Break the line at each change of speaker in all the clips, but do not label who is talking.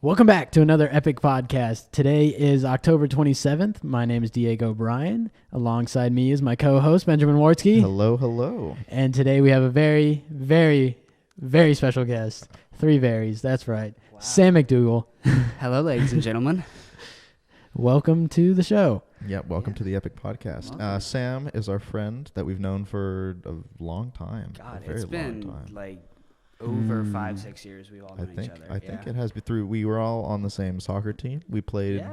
Welcome back to another Epic podcast. Today is October 27th. My name is Diego Bryan. Alongside me is my co-host, Benjamin Wartsky.
Hello, hello.
And today we have a very, very, very special guest. Three varies, that's right. Wow. Sam McDougal.
Hello, ladies and gentlemen.
Welcome to the show.
Yeah, welcome to the Epic podcast. Sam is our friend that we've known for a long time.
God,
a very
it's been
long time.
like over 5-6 years we've all known each other.
I think it has been through. We were all on the same soccer team. We played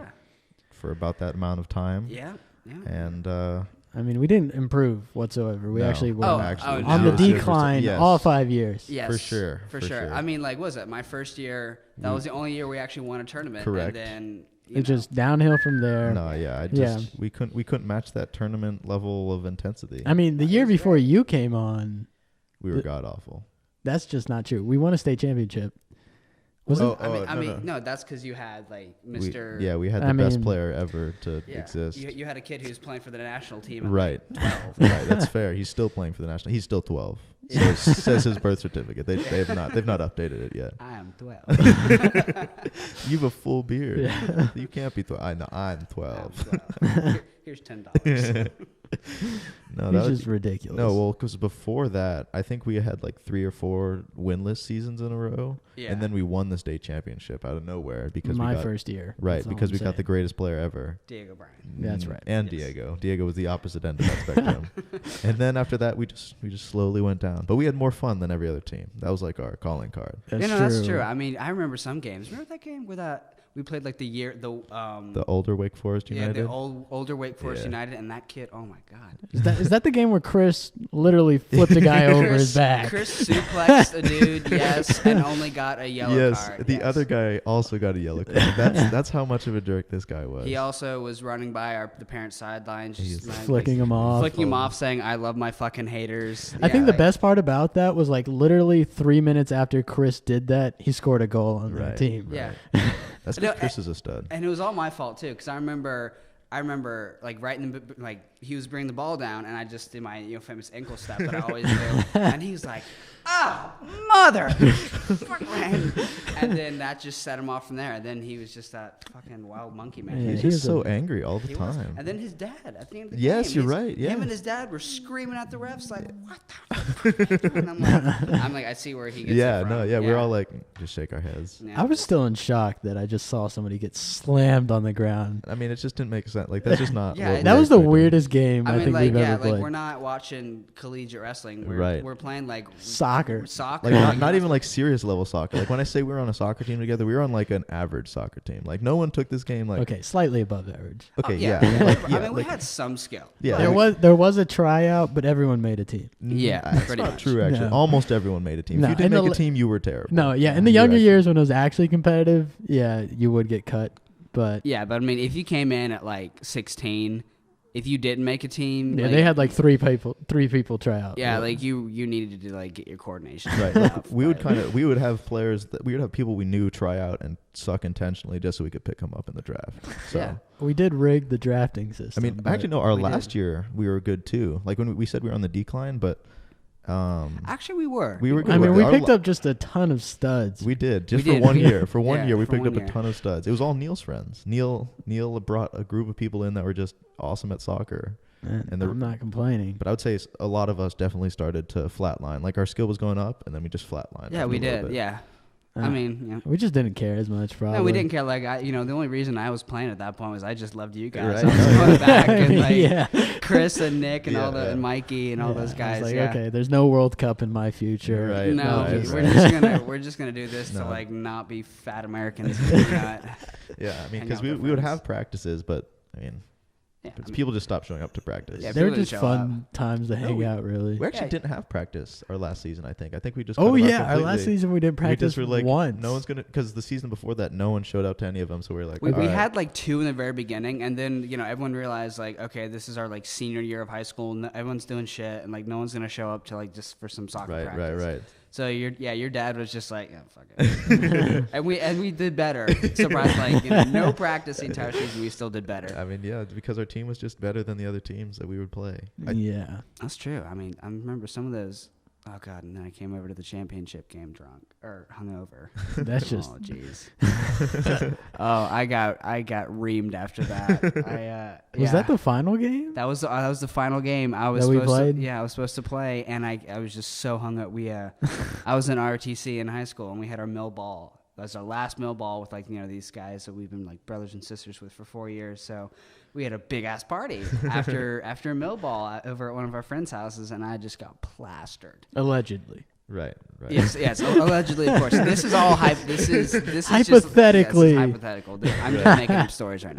for about that amount of time.
Yeah.
And
I mean, we didn't improve whatsoever. We actually were on the decline all 5 years.
Yes,
for sure.
For sure. I mean, like, what was it? My first year, that was the only year we actually won a tournament.
Correct.
And then
it's just downhill from there.
No, we couldn't match that tournament level of intensity.
I mean, the year before you came on,
we were god awful.
That's just not true. We won a state championship.
No, that's because you had like Mr.
We had the best player ever to exist.
You had a kid who's playing for the national team.
Right.
Like 12.
Right. That's fair. He's still playing for the national. He's still 12. So it says his birth certificate. They've not updated it yet.
I am 12.
You have a full beard.
Yeah.
You can't be 12. I know. I'm 12.
Here's $10.
No,
that was just ridiculous.
No, well, because before that, I think we had like 3 or 4 winless seasons in a row, and then we won the state championship out of nowhere because
my first year,
right? Because we got the greatest player ever,
Diego Bryan.
That's right,
and Diego. Diego was the opposite end of that spectrum, and then after that, we just slowly went down. But we had more fun than every other team. That was like our calling card.
That's true. I mean, I remember some games. Remember that game where we played like the
older Wake Forest United.
Yeah, the older Wake Forest United, and that kid. Oh my God!
Is that the game where Chris literally flipped a guy over his back?
Chris suplexed a dude, yes, and only got a yellow card.
The other guy also got a yellow card. That's how much of a jerk this guy was.
He also was running by the parents' sidelines, just
flicking him off,
saying, "I love my fucking haters."
I think the best part about that was like literally 3 minutes after Chris did that, he scored a goal on the team.
Yeah.
That's because Chris is a stud.
And it was all my fault too, because I remember like right in the, like he was bringing the ball down, and I just did my famous ankle step that I always do, and he was like, "Oh, mother!" And then that just set him off from there. And then he was just that fucking wild monkey man.
Yeah, he was so angry all the time.
And then his dad at the end of the game.
Yes, you're right. Yeah.
Him and his dad were screaming at the refs like, "What the fuck?" And I'm like, I see where he gets it from.
We're all like, just shake our heads.
Yeah. I was still in shock that I just saw somebody get slammed on the ground.
I mean, it just didn't make sense. Like, that's just not.
That was the weirdest game I think we've ever played.
Like, we're not watching collegiate wrestling. We're playing like
soccer.
Like not even like serious level soccer. Like when I say we were on a soccer team together, we were on like an average soccer team. Like no one took this game like
slightly above average.
Okay,
we had some skill.
Yeah,
there was a tryout, but everyone made a team.
Yeah,
that's not much true actually. No. Almost everyone made a team. If you didn't make a team, you were terrible.
No, in the younger years when it was actually competitive, you would get cut. But
I mean, if you came in at like 16. If you didn't make a team,
they had like three people try out.
Yeah, like you needed to like get your coordination.
Right. we would have players we would have people we knew try out and suck intentionally just so we could pick them up in the draft. So
we did rig the drafting system.
I mean, actually no, our last year we were good too. Like when we said we were on the decline, but
actually we were.
We were good.
I mean, we picked up just a ton of studs.
We did for 1 year. For 1 year, we picked up a ton of studs. It was all Neil's friends. Neil brought a group of people in that were just awesome at soccer.
And I'm not complaining.
But I would say a lot of us definitely started to flatline. Like our skill was going up, and then we just flatlined.
Yeah, we did. Yeah. I mean,
we just didn't care as much, probably.
No, we didn't care. Like, the only reason I was playing at that point was I just loved you guys. Right. I was going back and like Chris and Nick and and Mikey and all those guys.
I was like, okay, there's no World Cup in my future.
Right.
No, we're just gonna do this to like not be fat Americans.
Yeah, I mean, because we would have practices, but I mean. People just stopped showing up to practice.
Yeah, they were just fun times to hang out, really.
We actually didn't have practice our last season, I think. I think we just
our last season we didn't practice once.
No one's going to, because the season before that, no one showed up to any of them, so we were like,
we had like 2 in the very beginning, and then, everyone realized like, okay, this is our like senior year of high school, and everyone's doing shit, and like no one's going to show up to like just for some soccer practice. Right. So your dad was just like, fuck it. and we did better. Surprised, like, no practice the entire season, we still did better.
I mean, because our team was just better than the other teams that we would play.
Yeah.
That's true. I mean, I remember some of those Oh God! And then I came over to the championship game drunk or hungover.
That's just.
Oh jeez. I got reamed after that.
Was that the final game?
That was the final game. I was supposed to play, and I was just so hung up. I was in ROTC in high school, and we had our mill ball. That was our last mill ball with these guys that we've been like brothers and sisters with for 4 years. So we had a big ass party after a mill ball over at one of our friends' houses, and I just got plastered.
Allegedly.
Right.
Yes, allegedly, of course. This is all hype. This is
hypothetically.
Just, hypothetical. I'm just making up stories right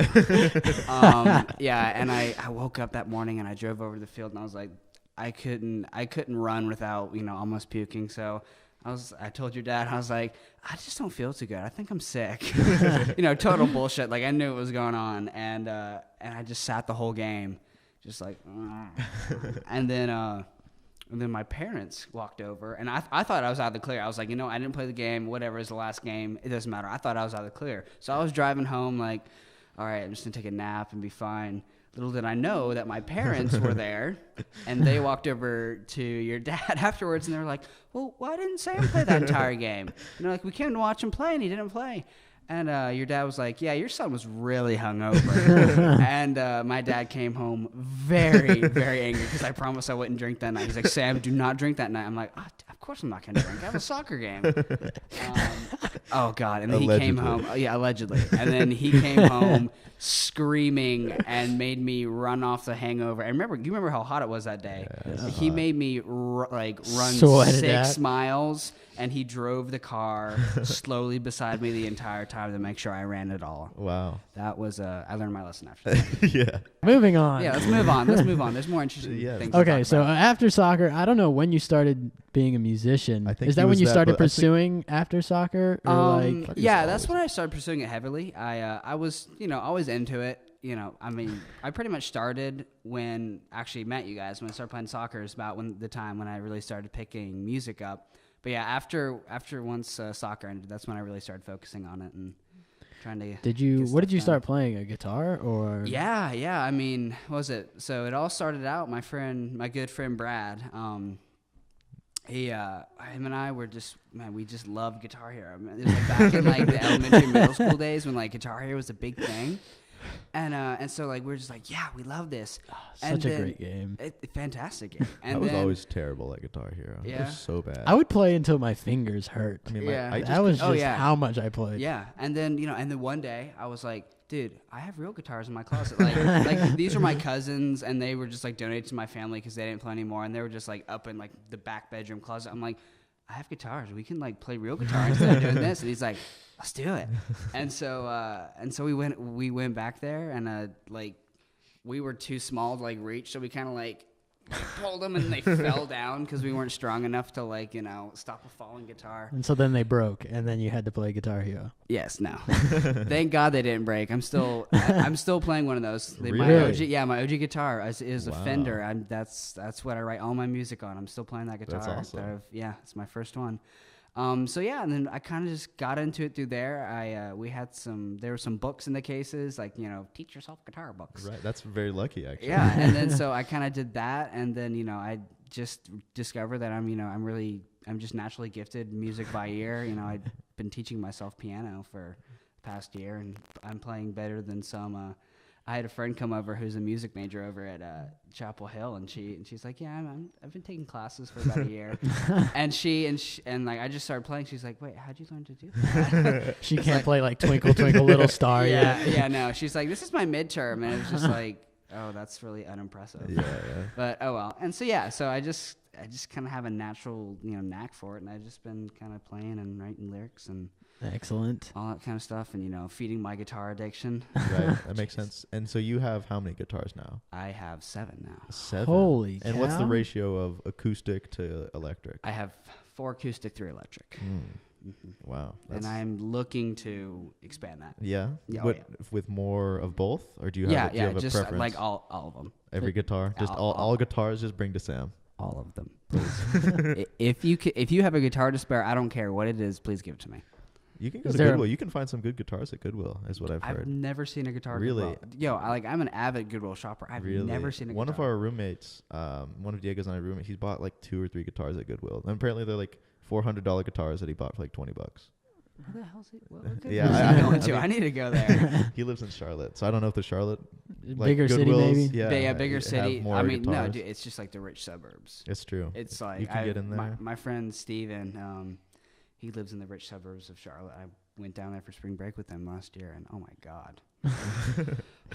now. And I woke up that morning and I drove over the field and I was like, I couldn't run without almost puking. So I told your dad, I was like, I just don't feel too good. I think I'm sick. Total bullshit. Like I knew what was going on, and I just sat the whole game, just like, and then my parents walked over, and I thought I was out of the clear. I was like, I didn't play the game. Whatever is the last game, it doesn't matter. I thought I was out of the clear. So I was driving home like, all right, I'm just gonna take a nap and be fine. Little did I know that my parents were there, and they walked over to your dad afterwards, and they were like, well, why didn't Sam play that entire game? And they're like, we came to watch him play, and he didn't play. And your dad was like, yeah, your son was really hungover. And my dad came home very, very angry because I promised I wouldn't drink that night. He's like, Sam, do not drink that night. I'm like, of course I'm not going to drink. I have a soccer game. Oh, God. And then he came home. Yeah, allegedly. And then he came home screaming and made me run off the hangover. And you remember how hot it was that day. Yeah, he made me run 6 miles. And he drove the car slowly beside me the entire time to make sure I ran it all.
Wow.
That was, I learned my lesson after that.
Yeah.
Moving on.
Yeah, let's move on. There's more interesting things to
Okay,
talk
so
about.
after soccer, I don't know when you started being a musician. Is that when you started pursuing after soccer? Or
that's when I started pursuing it heavily. I was, always into it. I pretty much started when I actually met you guys. When I started playing soccer is about the time when I really started picking music up. But yeah, after once soccer ended, that's when I really started focusing on it and trying to.
What did you start playing? A guitar or?
Yeah. I mean, what was it? So it all started out. My good friend Brad. Him and I were we just loved Guitar Hero. I mean, it was back in the elementary, middle school days when Guitar Hero was a big thing. And so we were just like, yeah, we love this.
Oh, such a great game.
Fantastic game. And
I was always terrible at Guitar Hero.
Yeah.
It was so bad.
I would play until my fingers hurt.
I mean,
that was just how much I played.
Yeah. And then, and then one day I was like, dude, I have real guitars in my closet. Like these are my cousins, and they were just donated to my family because they didn't play anymore. And they were just up in the back bedroom closet. I'm like, I have guitars. We can play real guitar instead of doing this. And he's like, let's do it. And so we went back there, and we were too small to reach, so we kind of pulled them and they fell down because we weren't strong enough to stop a falling guitar.
And so then they broke, and then you had to play Guitar Hero.
Yes, no. Thank God they didn't break. I'm still playing one of those.
Really?
My OG guitar is a Fender. That's what I write all my music on. I'm still playing that guitar.
That's awesome.
It's my first one. And then I kind of just got into it through there. There were some books in the cases, teach yourself guitar books.
Right, that's very lucky actually.
Yeah, and then so I kind of did that, and then I just discovered that I'm just naturally gifted music by ear. I'd been teaching myself piano for the past year, and I'm playing better than some. I had a friend come over who's a music major over at Chapel Hill, and she's like, yeah, I've been taking classes for about a year, and I just started playing. She's like, wait, how'd you learn to do that?
She can't play Twinkle Twinkle Little Star yet.
Yeah, no. She's like, this is my midterm, and it was just oh, that's really unimpressive.
Yeah.
But oh well. And so I just kind of have a natural knack for it, and I've just been kind of playing and writing lyrics and.
Excellent.
All that kind of stuff, and feeding my guitar addiction.
Right, that makes sense. And so you have how many guitars now?
I have 7 now.
7.
Holy cow.
And what's the ratio of acoustic to electric?
I have 4 acoustic, 3 electric.
Wow.
And I'm looking to expand that.
Yeah?
Yeah,
with more of both? Or do you have, do you have
just
a preference?
all of them.
Every guitar? Just all guitars just bring to Sam?
All of them, please. If you have a guitar to spare, I don't care what it is, please give it to me.
You can go to Goodwill. You can find some good guitars at Goodwill, is what I've heard.
I've never seen a guitar.
Really?
Yo, I'm an avid Goodwill shopper. I've never seen a guitar.
One of our roommates, one of Diego's and I roommate, he's bought like 2 or 3 guitars at Goodwill. And apparently they're like $400 guitars that he bought for like $20.
Who the hell's he? What
Yeah,
I need to go there.
He lives in Charlotte, so I don't know if the Charlotte
bigger city maybe.
Yeah, bigger city. I mean,
guitars.
no, dude, it's just like the rich suburbs.
It's true.
It's like
you can get in there.
My friend Steven, he lives in the rich suburbs of Charlotte. I went down there for spring break with him last year, and oh my god,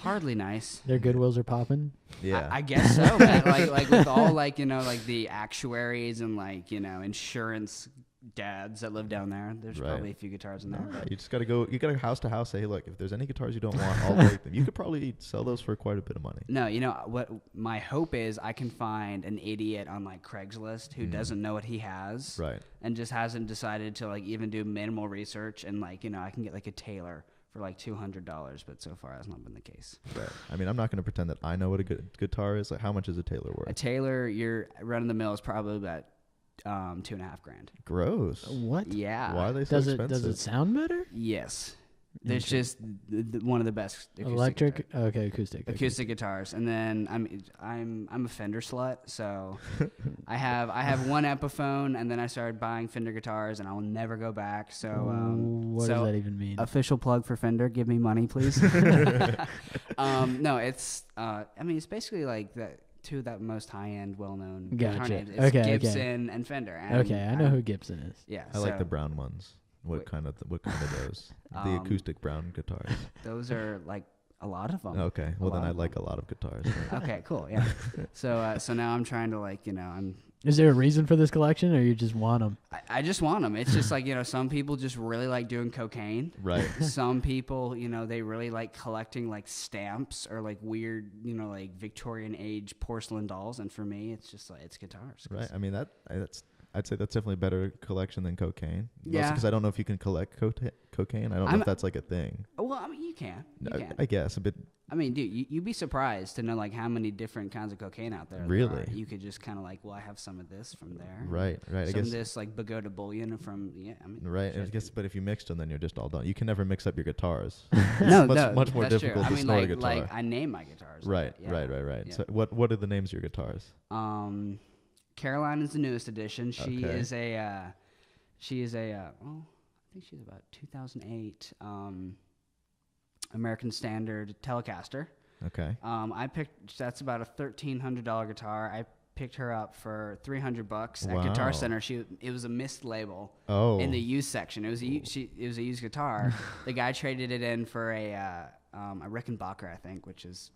hardly nice.
Their Goodwills are popping.
Yeah,
I guess so, man. like with all like like the actuaries and like insurance dads that live down there. There's probably a few guitars in there.
Yeah, you just gotta go. You gotta house to house. Say, hey, look, if there's any guitars you don't want, I'll take them. You could probably sell those for quite a bit of money.
No, what my hope is, I can find an idiot on like Craigslist who doesn't know what he has, and just hasn't decided to like even do minimal research, and like I can get like a Taylor for like $200, but so far that's not been the case.
Right. I mean, I'm not gonna pretend that I know what a good guitar is. Like, how much is a Taylor worth?
A Taylor, your run of the mill is probably about $2.5 grand.
Gross.
What?
Yeah.
Why are they so expensive?
Does it sound better?
Yes. There's just one of the best
acoustic
guitars, and then I'm a Fender slut, so I have one Epiphone, and then I started buying Fender guitars, and I will never go back. So
what does that even mean?
Official plug for Fender, give me money, please. No, it's it's basically like the two of that most high-end, well-known guitar names. It's Gibson and Fender. And
I know who Gibson is.
Yeah,
I like the brown ones. What kind of those? The acoustic brown guitars.
Those are like a lot of them.
Okay, well then I like a lot of guitars. Right?
Okay, cool. Yeah. So now I'm trying to
Is there a reason for this collection, or you just want them?
I just want them. It's just like some people just really like doing cocaine.
Right.
Some people they really like collecting like stamps or like weird like Victorian age porcelain dolls, and for me it's just like it's guitars.
Right. I mean I'd say that's definitely a better collection than cocaine.
Yeah.
Because I don't know if you can collect cocaine. I don't know if that's like a thing.
Well, I mean, you can.
I guess a bit.
I mean, dude, you'd be surprised to know like how many different kinds of cocaine out there.
Really?
You could just kind of like, well, I have some of this from there.
Right.
Some of this like Pagoda bullion from
Right. I guess, but if you mixed them, then you're just all done. You can never mix up your guitars.
No,
much more
that's
difficult
true.
to store a guitar.
Like I name my guitars.
Right. Right. Yeah. So what are the names of your guitars?
Caroline is the newest edition. She is a I think she's about 2008 American Standard Telecaster.
Okay.
That's about a $1,300 guitar. I picked her up for $300 at
Wow.
Guitar Center. It was a missed label in the used section. It was a used guitar. The guy traded it in for a Rickenbacker, I think, which is.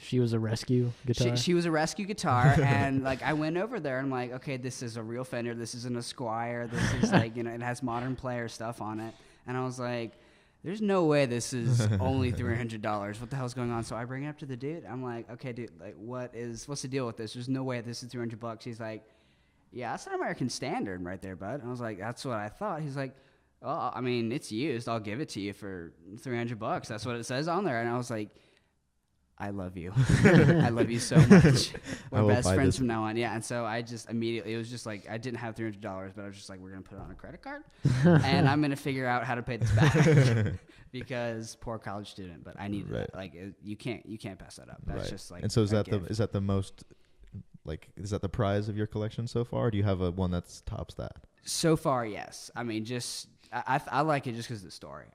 She was a rescue guitar?
She was a rescue guitar, and like I went over there and I'm like, okay, this is a real Fender. This isn't a Squier. This is like, it has modern player stuff on it. And I was like, there's no way this is only $300. What the hell's going on? So I bring it up to the dude. I'm like, okay, dude, like what's the deal with this? There's no way this is $300. He's like, yeah, that's an American Standard right there, bud. And I was like, that's what I thought. He's like, well, I mean, it's used. I'll give it to you for $300. That's what it says on there. And I was like, I love you. I love you so much. We're best friends from now on. Yeah. And so I just immediately, it was just like, I didn't have $300, but I was just like, we're going to put it on a credit card and I'm going to figure out how to pay this back because poor college student, but I needed that. Like you can't pass that up. That's just like,
and so is that the most, like, is that the prize of your collection so far? Or do you have one that's tops that?
So far, yes. I mean, I like it just because of the story.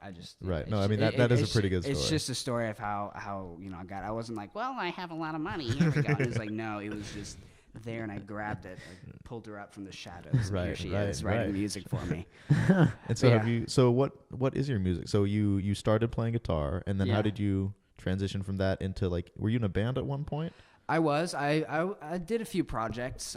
No, I mean that is a pretty good story.
It's just a story of how I got. I wasn't like, well, I have a lot of money. Here we go. It was like, no, it was just there, and I grabbed it, I pulled her up from the shadows. And here she is writing music for me.
And so So what is your music? So you started playing guitar, and then how did you transition from that into like? Were you in a band at one point?
I was. I did a few projects.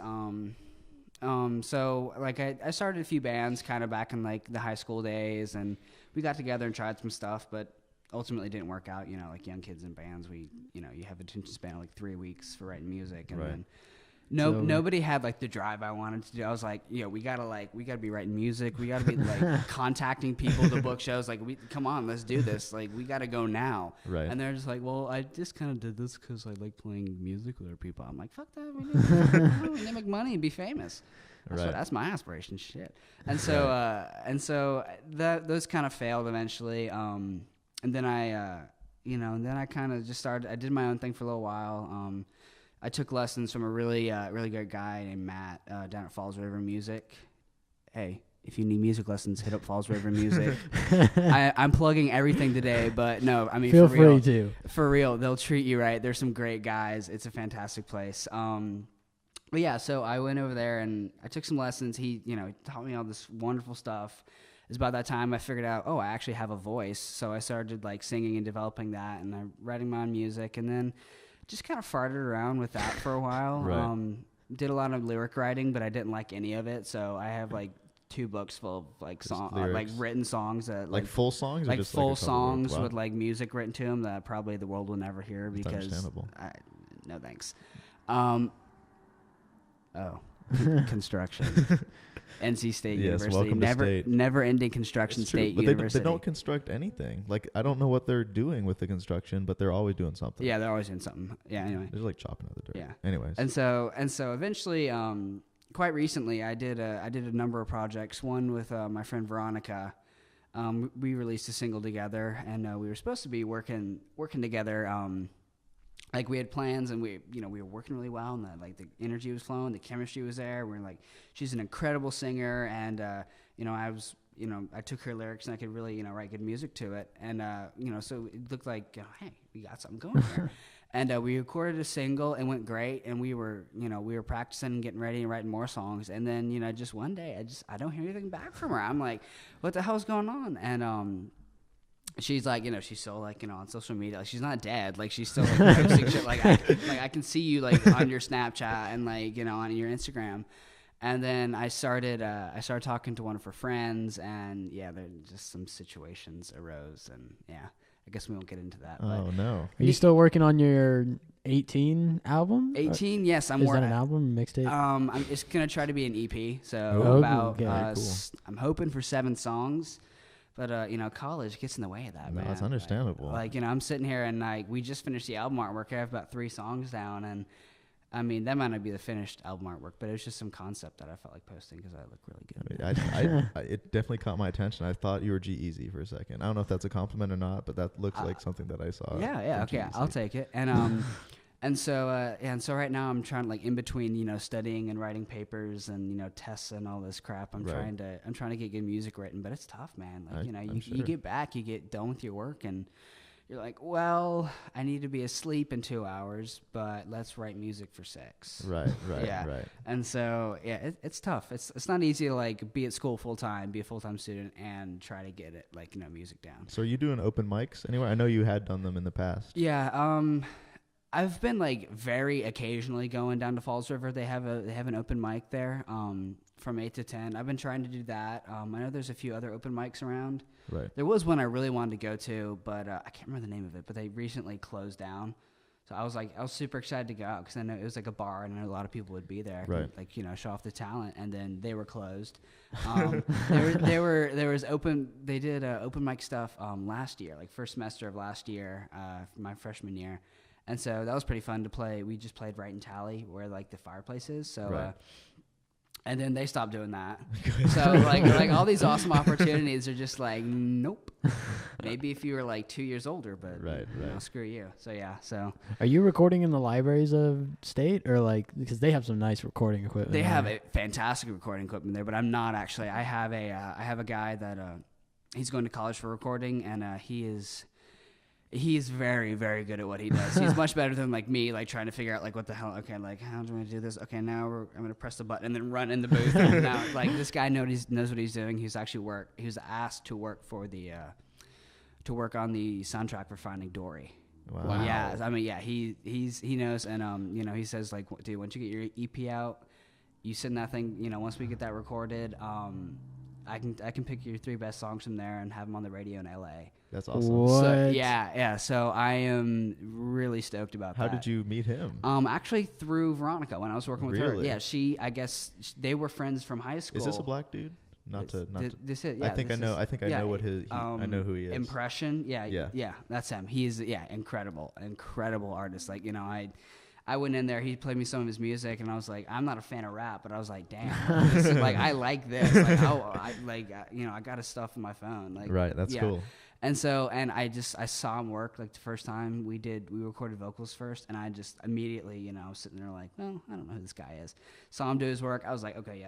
So like I started a few bands kind of back in like the high school days, and we got together and tried some stuff, but ultimately didn't work out. Like young kids in bands, you have attention span of like 3 weeks for writing music, and then Nobody had like the drive I wanted to do. I was like, we gotta be writing music. We gotta be like contacting people to book shows. Like, come on, let's do this. Like, we gotta go now.
Right.
And they're just like, well, I just kind of did this because I like playing music with other people. I'm like, fuck that. We need to make money and be famous. That's my aspiration. Shit. And so those kind of failed eventually. And then I kind of just started. I did my own thing for a little while. I took lessons from a really great guy named Matt down at Falls River Music. Hey, if you need music lessons, hit up Falls River Music. I'm plugging everything today, but no, I mean,
feel free to.
For real, they'll treat you right. There's some great guys. It's a fantastic place. But yeah, so I went over there and I took some lessons. He, taught me all this wonderful stuff. It's about that time I figured out, I actually have a voice. So I started like singing and developing that, and I'm writing my own music, and then just kind of farted around with that for a while.
Right.
Did a lot of lyric writing, but I didn't like any of it. So I have like 2 books full of like like written songs that
like full songs,
like
or just
full
like
songs with like music written to them that probably the world will never hear because
understandable.
No thanks. Construction. NC State University. Never ending construction state
but
university.
They don't construct anything. Like, I don't know what they're doing with the construction, but they're always doing something.
Yeah, they're always doing something. Yeah, anyway.
They're like chopping up the dirt.
Yeah.
Anyways.
And so eventually, quite recently, I did a number of projects. One with my friend Veronica. We released a single together, and we were supposed to be working together. Like, we had plans, and we were working really well, and the energy was flowing, the chemistry was there. We were like, she's an incredible singer, and I took her lyrics and I could really write good music to it, and so it looked like, hey, we got something going here. And we recorded a single and went great, and we were practicing and getting ready and writing more songs, and then just one day I don't hear anything back from her. I'm like, what the hell's going on? And she's like, she's still like, on social media. Like, she's not dead. Like, she's still like posting shit. Like, I can see you like on your Snapchat and like, on your Instagram. And then I started talking to one of her friends, and yeah, there just some situations arose, and yeah, I guess we won't get into that.
Oh no!
Are you still working on your 18 album?
18, yes, I'm
working.
working.
Is that an album, mixtape?
I'm just gonna try to be an EP. So
cool.
I'm hoping for 7 songs. But, college gets in the way of that, man.
That's understandable.
Like, I'm sitting here and, like, we just finished the album artwork. I have about 3 songs down, and, I mean, that might not be the finished album artwork, but it was just some concept that I felt like posting because I look really good.
It definitely caught my attention. I thought you were G-Eazy for a second. I don't know if that's a compliment or not, but that looks like something that I saw.
Yeah, okay, I'll take it. And, And so right now I'm trying, like, in between, studying and writing papers and, tests and all this crap. I'm trying to get good music written, but it's tough, man. Like, you get back, you get done with your work, and you're like, well, I need to be asleep in 2 hours, but let's write music for 6.
Right.
Yeah.
Right.
And so, yeah, it's tough. It's not easy to, like, be at school full time, be a full time student, and try to get it, like, music down.
So are you doing open mics anywhere? I know you had done them in the past.
Yeah. I've been like very occasionally going down to Falls River. They have an open mic there from 8 to 10. I've been trying to do that. I know there's a few other open mics around.
Right.
There was one I really wanted to go to, but I can't remember the name of it. But they recently closed down. So I was super excited to go out because I know it was like a bar and I know a lot of people would be there.
Right.
Like, show off the talent, and then they were closed. There was open. They did open mic stuff last year, like first semester of last year, my freshman year. And so that was pretty fun to play. We just played right in Tally where like the fireplace is. So,
right.
And then they stopped doing that. So like all these awesome opportunities are just like, nope. Maybe if you were like 2 years older, but
right.
Screw you. So yeah. So
are you recording in the libraries of state, or like, because they have some nice recording equipment?
They have a fantastic recording equipment there, but I'm not actually. I have a guy that he's going to college for recording, and he's very, very good at what he does. He's much better than like me, like trying to figure out like what the hell. Okay, like how do I do this? Okay, now I'm gonna press the button and then run in the booth. And now, like this guy knows what he's doing. He was asked to work for the to work on the soundtrack for Finding Dory.
Wow.
Yeah, I mean, yeah, he knows, and he says like, dude, once you get your EP out, you send that thing. Once we get that recorded, I can pick your 3 best songs from there and have them on the radio in LA.
That's awesome.
What?
So, yeah. So I am really stoked about that.
How did you meet him?
Actually through Veronica when I was working with her.
Really?
Yeah, I guess they were friends from high school.
Is this a black dude?
This is. Yeah,
I think I know. I think I know what his. I know who he is.
Impression. Yeah. That's him. He's incredible artist. Like I went in there. He played me some of his music, and I was like, I'm not a fan of rap, but I was like, damn, like I like this. Like, I got his stuff on my phone. Like,
right, that's cool.
And I saw him work like the first time we recorded vocals first, and I just immediately, I was sitting there like, well, I don't know who this guy is. Saw him do his work. I was like, okay,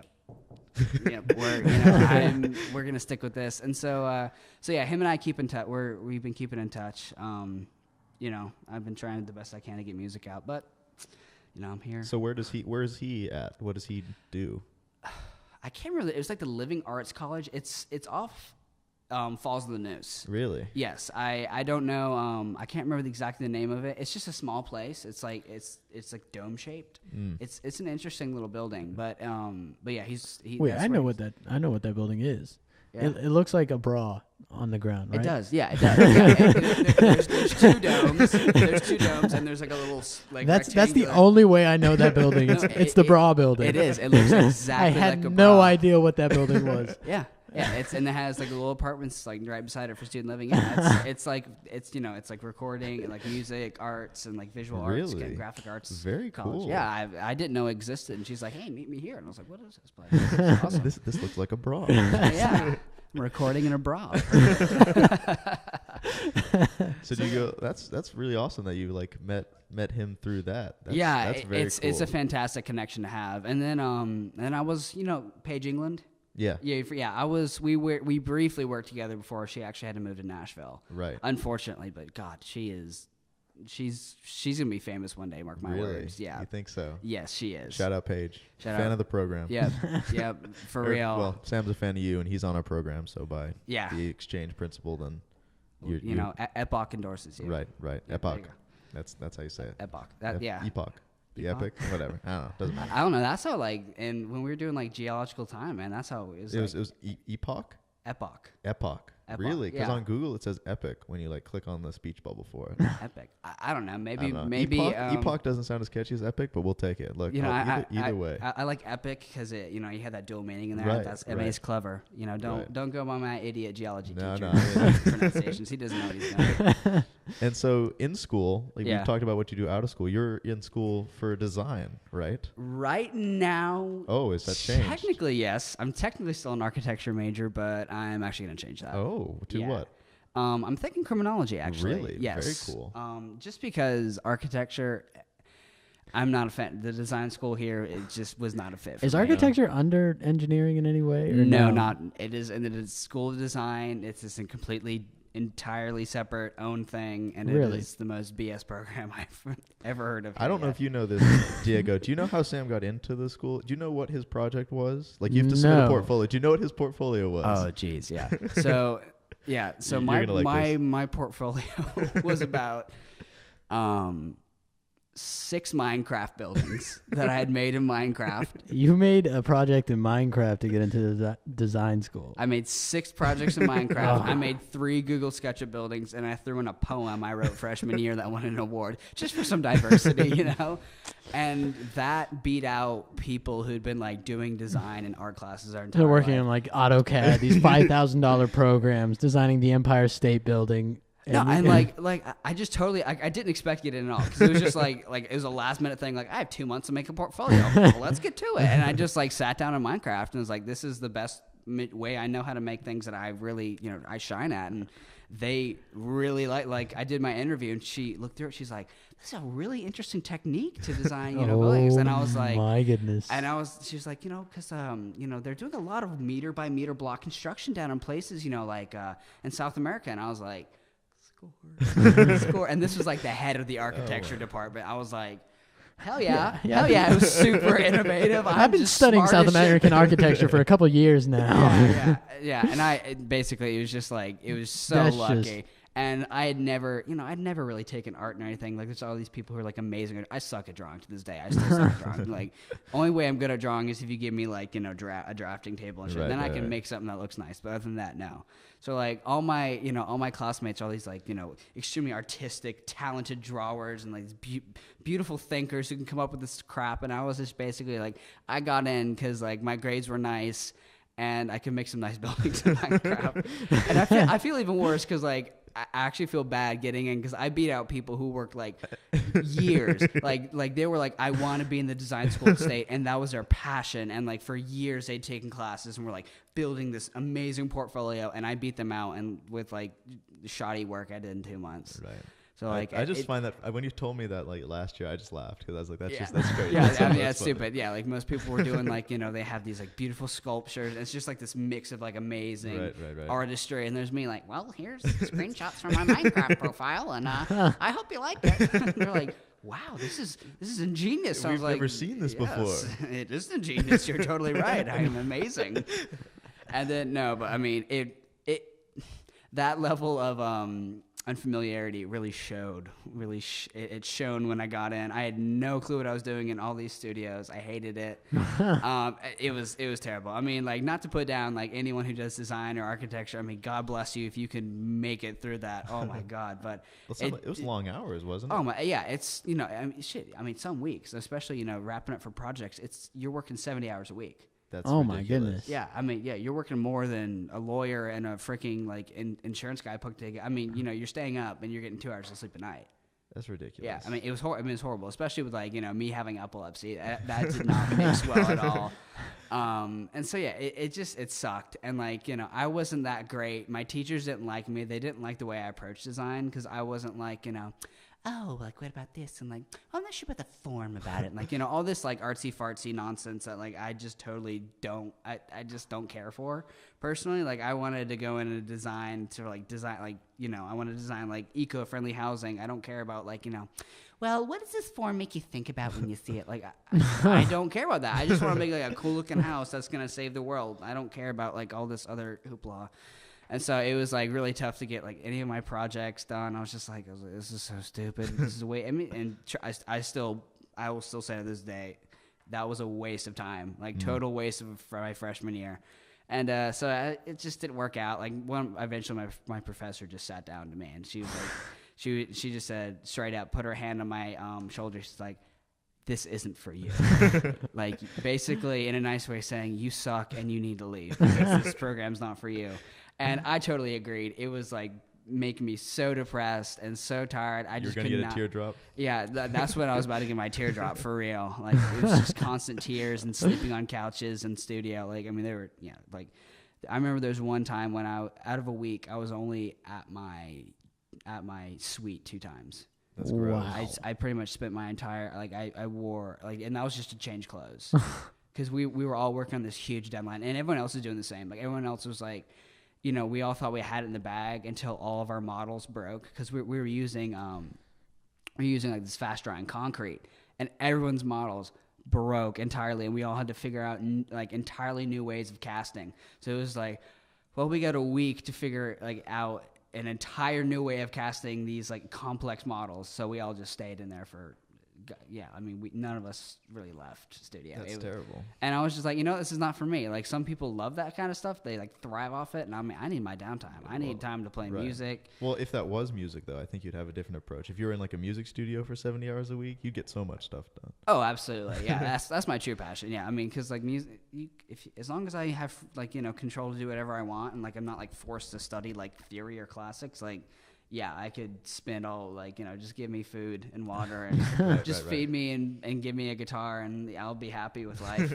we're gonna stick with this. And so him and I keep in touch. We've been keeping in touch. I've been trying the best I can to get music out, but I'm here.
So where is he at? What does he do?
I can't remember. It was like the Living Arts College. It's off Falls of the Neuse.
Really?
Yes. I don't know. I can't remember exactly the name of it. It's just a small place. It's like dome shaped. It's an interesting little building. But yeah,
Wait, I know what that building is. Yeah. It looks like a bra on the ground, right?
It does, yeah. It does. There's two domes. There's two domes, and there's like a little like.
That's the only way I know that building. It's the bra building.
It is. It looks exactly
I
like a bra.
had no idea what that building was.
Yeah. And it has like little apartments like right beside it for student living. Yeah, it's like recording and like music, arts, and like visual arts, graphic arts.
Very
college.
Cool.
Yeah, I didn't know it existed, and she's like, "Hey, meet me here," and I was like, "What is this place?" This is awesome.
This looks like a bra.
Yeah, I'm recording in a bra.
So do you go? That's really awesome that you like met him through that. That's very cool.
It's a fantastic connection to have. And then I was Paige England.
Yeah.
I was. We briefly worked together before she actually had to move to Nashville.
Right.
Unfortunately, but God, she's gonna be famous one day. Mark my words. Yeah.
You think so?
Yes, she is.
Shout out Paige.
Fan
of the program.
Yeah. For real.
Well, Sam's a fan of you, and he's on our program, so by the exchange principle, then
Epoch endorses you.
Right.
Yeah,
Epoch. That's how you say it.
Epoch.
Epoch. The Epic, whatever. I don't know. Doesn't matter.
I don't know. That's how and when we were doing like geological time, man, that's how it was.
It was Epoch.
Epoch.
Really? Because on Google it says Epic when you like click on the speech bubble for it.
Epic. I don't know. Maybe.
Epoch doesn't sound as catchy as Epic, but we'll take it. Look, either way.
I like Epic because it you had that dual meaning in there.
Right,
That's is clever. Don't go by my idiot geology teacher.
No.
Pronunciations. He doesn't know what he's doing.
And so in school, like we've talked about what you do out of school. You're in school for design, right?
Right now.
Oh, is that changed?
Technically, yes. I'm technically still an architecture major, but I'm actually going to change that.
Oh, to what?
I'm thinking criminology, actually.
Really?
Yes.
Very cool.
Just because architecture, I'm not a fan. The design school here, it just was not a fit for me.
Is architecture under engineering in any way? Or
no, not. It is, and it is school of design. It's just a completely, entirely separate own thing, and it is the most BS program I've ever heard of.
I don't know if you know this, Diego. Do you know how Sam got into the school? Do you know what his project was? Like, you have to submit a portfolio. Do you know what his portfolio was?
Oh, geez, yeah. So... Yeah, so my portfolio was about 6 Minecraft buildings that I had made in Minecraft.
You made a project in Minecraft to get into the design school.
I made 6 projects in Minecraft. I made 3 Google SketchUp buildings, and I threw in a poem I wrote freshman year that won an award, just for some diversity, And that beat out people who'd been like doing design and art classes our entire
They're working
life.
on like AutoCAD, these $5,000 programs, designing the Empire State Building.
And I just totally I didn't expect to get in at all because it was just like it was a last minute thing. Like, I have 2 months to make a portfolio. Well, let's get to it. And I just like sat down in Minecraft and was like, this is the best way I know how to make things that I really I shine at. And they really like I did my interview and she looked through it. She's like, this is a really interesting technique to design buildings. And I was like,
my goodness.
And she was like, because they're doing a lot of meter by meter block construction down in places like in South America. And I was like, score. And this was like the head of the architecture department. I was like, hell yeah. Hell yeah. It was super innovative.
I've been studying South American architecture for a couple of years now.
Yeah. And it was just like, it was so lucky. And I'd never really taken art and anything. Like, there's all these people who are like amazing. I suck at drawing to this day. I still suck at drawing. Like, only way I'm good at drawing is if you give me like, a drafting table and shit. Then I can make something that looks nice. But other than that, no. So like all my classmates are all these like, extremely artistic, talented drawers and like beautiful thinkers who can come up with this crap. And I was just basically like, I got in because like my grades were nice and I could make some nice buildings in Minecraft. And I feel even worse because like, I actually feel bad getting in because I beat out people who worked like years. like they were like, I want to be in the design school of state, and that was their passion. And like for years they'd taken classes and were like building this amazing portfolio, and I beat them out and with like shoddy work I did in 2 months.
Right.
So like
I just find that when you told me that like last year, I just laughed because I was like, that's great.
Yeah, that's stupid. Yeah, like most people were doing like they have these like beautiful sculptures. And it's just like this mix of like amazing artistry, and there's me like, well, here's screenshots from my Minecraft profile, and I hope you like it. They're like, wow, this is ingenious.
We've never seen this before.
It is ingenious. You're totally right. I am amazing. And then but I mean that level of unfamiliarity really showed. It shone when I got in. I had no clue what I was doing in all these studios. I hated it. It was terrible. I mean, like, not to put down like anyone who does design or architecture. I mean, God bless you if you can make it through that. Oh my God! But
it was long hours, wasn't it?
Oh my, yeah. It's I mean, shit. I mean, some weeks, especially wrapping up for projects. You're working 70 hours a week.
That's
ridiculous.
My
goodness.
Yeah, I mean, yeah, you're working more than a lawyer and a freaking like insurance guy put together. I mean, you're staying up and you're getting 2 hours of sleep a night.
That's ridiculous.
Yeah, I mean, it was horrible, especially with like me having epilepsy. That did not mix well at all. And so yeah, it sucked. And like I wasn't that great. My teachers didn't like me. They didn't like the way I approached design because I wasn't like oh, like, what about this? And like, oh, I'm not sure about the form about it. And like, all this like artsy fartsy nonsense that like I just totally don't, I just don't care for personally. Like, I wanted to go into design to like design, like, I want to design like eco-friendly housing. I don't care about like, well, what does this form make you think about when you see it? Like, I don't care about that. I just want to make like a cool looking house that's going to save the world. I don't care about like all this other hoopla. And so it was like really tough to get like any of my projects done. I was like, this is so stupid. This is a way. I mean, and I will still say to this day, that was a waste of time, like total waste of my freshman year. And it just didn't work out. Like eventually my professor just sat down to me and she was like, she just said straight out, put her hand on my shoulder. She's like, this isn't for you. Like, basically in a nice way saying, you suck and you need to leave because this program's not for you. And I totally agreed. It was like making me so depressed and so tired. I just could not.
You're gonna get a teardrop?
Yeah, that's when I was about to get my teardrop for real. Like, it was just constant tears and sleeping on couches in studio. Like, I mean, they were, like, I remember there was one time when out of a week, I was only at my suite 2 times.
That's gross.
Wow. I pretty much spent my entire, like, I wore, like, and that was just to change clothes. Because we were all working on this huge deadline, and everyone else was doing the same. Like, everyone else was like, we all thought we had it in the bag until all of our models broke. Because we were using like this fast drying concrete, and everyone's models broke entirely, and we all had to figure out like entirely new ways of casting. So it was like, well, we got a week to figure like out an entire new way of casting these like complex models. So we all just stayed in there for, I mean, none of us really left studio.
That's terrible.
And I was just like, this is not for me. Like, some people love that kind of stuff. They like thrive off it. And I mean, I need my downtime. I need time to play music.
Well, if that was music though, I think you'd have a different approach. If you were in like a music studio for 70 hours a week, you'd get so much stuff done.
Oh, absolutely. Yeah. that's my true passion. Yeah. I mean, cause like music, as long as I have like, control to do whatever I want. And like, I'm not like forced to study like theory or classics, like, yeah, I could spend all like, just give me food and water and just feed me and give me a guitar and I'll be happy with life.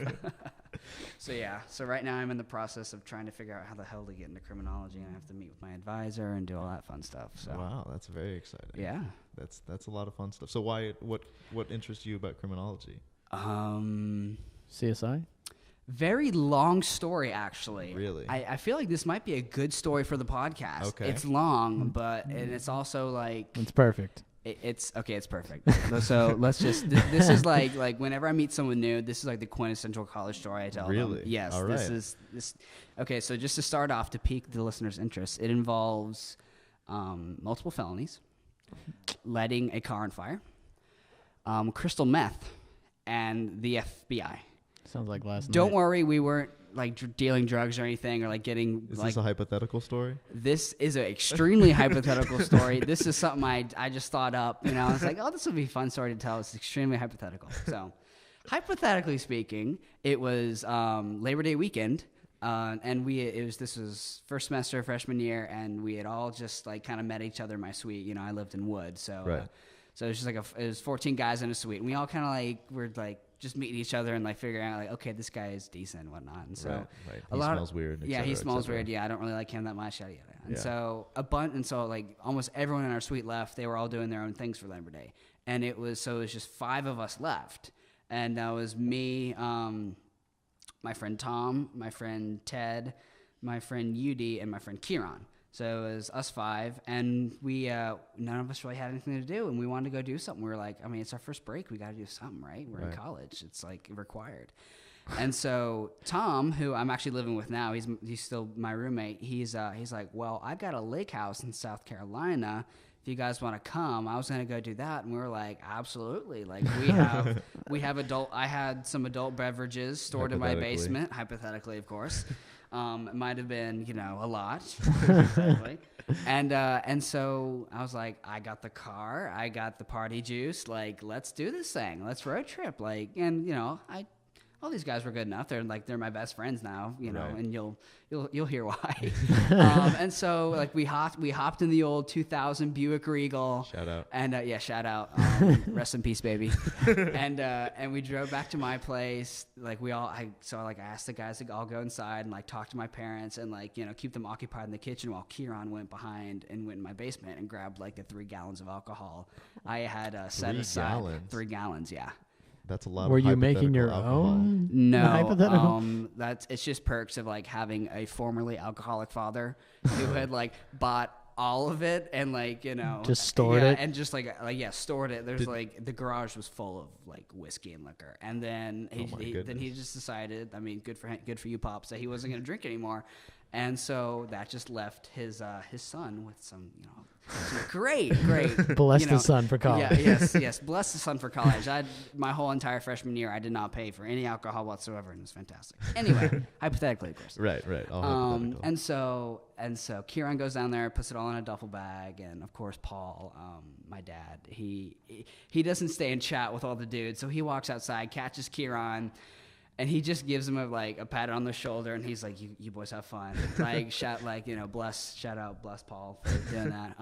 So yeah, so right now I'm in the process of trying to figure out how the hell to get into criminology, and I have to meet with my advisor and do all that fun stuff. So
wow, that's very exciting.
Yeah,
that's a lot of fun stuff. So what interests you about criminology?
CSI.
Very long story, actually.
Really?
I feel like this might be a good story for the podcast.
Okay.
It's long, and it's also like...
It's perfect.
It's perfect. So let's just... This is like whenever I meet someone new, this is like the quintessential college story I tell them.
Really?
Yes.
All right.
Okay, so just to start off, to pique the listener's interest, it involves multiple felonies, lighting a car on fire, crystal meth, and the FBI.
Sounds like last night.
Don't worry, we weren't like dealing drugs or anything, or like getting.
Is
like,
this a hypothetical story?
This is an extremely hypothetical story. This is something I just thought up. You know, I was like, oh, this would be a fun story to tell. It's extremely hypothetical. So, hypothetically speaking, it was Labor Day weekend. And this was first semester freshman year, and we had all just like kind of met each other in my suite. You know, I lived in Wood, so so it was just like it was 14 guys in a suite, and we all kind of like were like just meeting each other and like figuring out like, okay, this guy is decent and whatnot. And so
he smells weird.
Yeah, he smells weird. Yeah, I don't really like him that much. Yada yada. And so like almost everyone in our suite left. They were all doing their own things for Labor Day, and it was just 5 of us left, and that was me. My friend Tom, my friend Ted, my friend Udi, and my friend Kieran. So it was us 5, and we none of us really had anything to do, and we wanted to go do something. We were like, I mean, it's our first break. We got to do something, right? We're in college. It's like required. And so Tom, who I'm actually living with now, he's still my roommate. He's like, well, I've got a lake house in South Carolina. If you guys want to come, I was going to go do that. And we were like, absolutely. Like we have I had some adult beverages stored in my basement, hypothetically, of course. It might have been, a lot. And so I was like, I got the car, I got the party juice. Like, let's do this thing. Let's road trip. Like, and all these guys were good enough. They're my best friends now, and you'll hear why. And so like we hopped in the old 2000 Buick Regal.
Shout out.
And shout out. Rest in peace, baby. And we drove back to my place. Like I asked the guys to all go inside and like talk to my parents and like keep them occupied in the kitchen while Kieran went behind and went in my basement and grabbed like the 3 gallons of alcohol. I had set aside 3 gallons. Yeah.
That's a lot.
Were you making your
alcohol.
own?
No,
hypothetical?
it's just perks of like having a formerly alcoholic father who had like bought all of it and like
just stored it
and just stored it. There's the garage was full of like whiskey and liquor, and then he just decided. I mean, good for you, Pops, that he wasn't going to drink anymore, and so that just left his son with some great
bless the son for college.
Yes, bless the son for college. My whole entire freshman year I did not pay for any alcohol whatsoever, and it was fantastic. Anyway, hypothetically, of course.
Right.
And so Kieran goes down there, puts it all in a duffel bag, and of course Paul, my dad, he doesn't stay and chat with all the dudes, so he walks outside, catches Kieran. And he just gives him a pat on the shoulder, and he's like, "You boys have fun." Like shout out, bless Paul for doing that.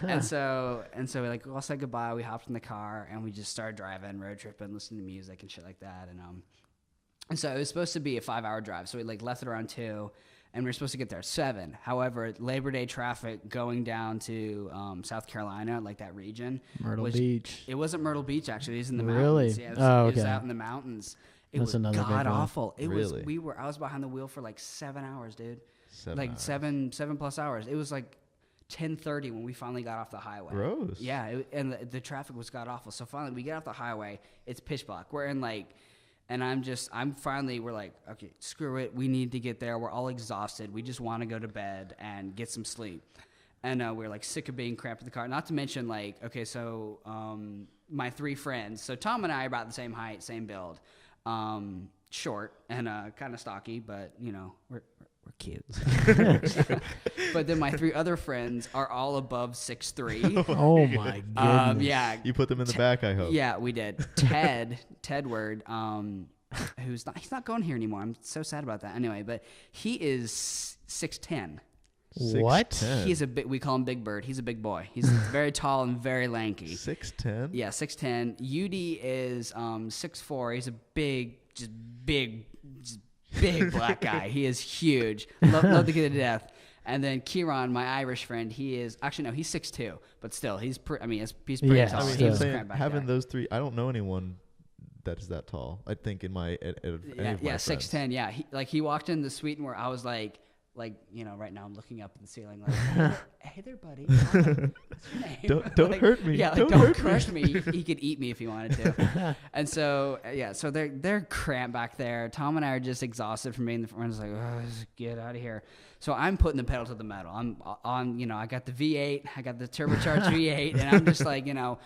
And so we like all said goodbye. We hopped in the car and we just started driving, road tripping, listening to music and shit like that. And so it was supposed to be a 5-hour drive. So we like left at around 2, and we were supposed to get there at 7. However, Labor Day traffic going down to South Carolina, like that region,
Myrtle Beach.
It wasn't Myrtle Beach actually. It was in the
really?
mountains. Yeah,
it
was out in the mountains. It was god awful. It
really?
I was behind the wheel for like 7 hours, dude.
7
7+ hours. It was like 10:30 when we finally got off the highway.
Gross.
Yeah, and the traffic was god awful. So finally we get off the highway. It's pitch black. We're in like, and we're like, okay, screw it. We need to get there. We're all exhausted. We just want to go to bed and get some sleep. And we're like sick of being cramped in the car. Not to mention like, okay, so my 3 friends. So Tom and I are about the same height, same build. Short and kind of stocky, but we're cute. But then my 3 other friends are all above 6'3".
Oh my goodness!
Yeah,
you put them in the back. I hope.
Yeah, we did. Tedward, he's not going here anymore. I'm so sad about that. Anyway, but he is 6'10".
What?
6'10".
He's we call him Big Bird. He's a big boy. He's very tall and very lanky.
6'10"?
Yeah, 6'10". Udi is 6'4". He's a big black guy. He is huge. Love the kid to death. And then Kieran, my Irish friend, he's 6'2", but still, he's pretty tall.
Having those 3, I don't know anyone that is that tall. I think in my
6'10". Yeah, he walked in the suite and where I was like, like, you know, right now I'm looking up at the ceiling like, hey there, buddy. What's your name?
Don't
like,
hurt me.
Yeah, like, don't crush me. He could eat me if he wanted to. And so, so they're cramped back there. Tom and I are just exhausted from being the friends. Like, just get out of here. So I'm putting the pedal to the metal. I'm on, you know, I got the V8, I got the turbocharged V8, and I'm just like, you know,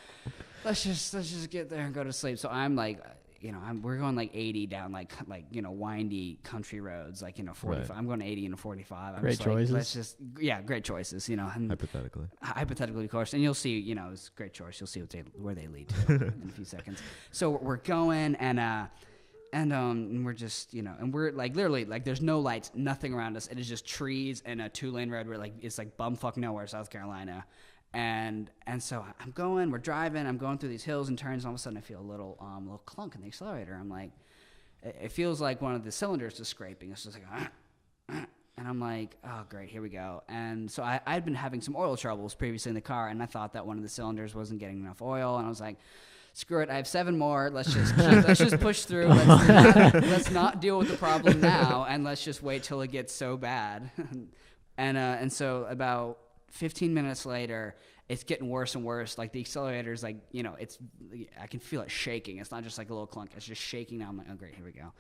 let's just get there and go to sleep. So I'm like, you know, we're going like 80 down like you know, windy country roads, like, you know, 45. Right. I'm going 80 into 45. I'm
great choices.
Like, let's just, great choices. You know, and hypothetically, of course, and you'll see, you know, it's a great choice. You'll see where they lead to in a few seconds. So we're going and we're just, you know, and we're like literally like there's no lights, nothing around us. It is just trees and a 2-lane road where like it's like bumfuck nowhere, South Carolina. And so we're driving, I'm going through these hills and turns, and all of a sudden I feel a little clunk in the accelerator. I'm like, it feels like one of the cylinders is scraping. It's just like, and I'm like, oh great, here we go. And so I'd been having some oil troubles previously in the car, and I thought that one of the cylinders wasn't getting enough oil, and I was like, screw it, I have 7 more. Let's just push through. Let's not deal with the problem now, and let's just wait till it gets so bad. And so about 15 minutes later, it's getting worse and worse. Like the accelerator's like, you know, I can feel it shaking. It's not just like a little clunk. It's just shaking now. I'm like, oh great, here we go.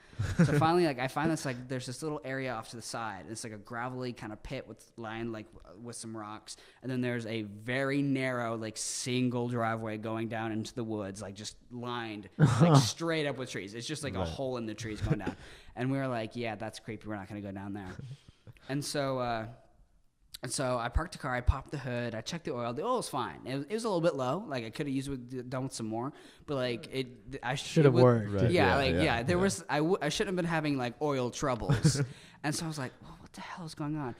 So finally, like I find this, like there's this little area off to the side. It's like a gravelly kind of pit lined like with some rocks. And then there's a very narrow, like single driveway going down into the woods, like just lined like straight up with trees. It's just like a hole in the trees going down. And we were like, yeah, that's creepy. We're not going to go down there. And so I parked the car, I popped the hood, I checked the oil. The oil was fine. It was a little bit low. Like I could have used it, done with some more, but like I should have
worked.
Right. I shouldn't have been having like oil troubles. And so I was like, well, what the hell is going on?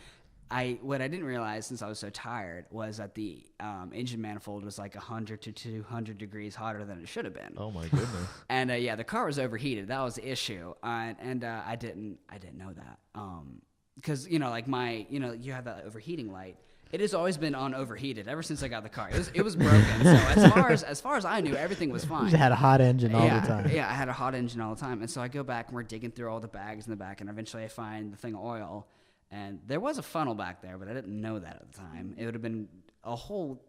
What I didn't realize, since I was so tired, was that the engine manifold was like 100 to 200 degrees hotter than it should have been.
Oh my goodness!
And the car was overheated. That was the issue. And I didn't know that. Because, you know, like you have that overheating light. It has always been on overheated ever since I got the car. It was broken. So as far as I knew, everything was fine.
You had a hot engine all the time.
Yeah, I had a hot engine all the time. And so I go back and we're digging through all the bags in the back, and eventually I find the thing of oil. And there was a funnel back there, but I didn't know that at the time. It would have been a whole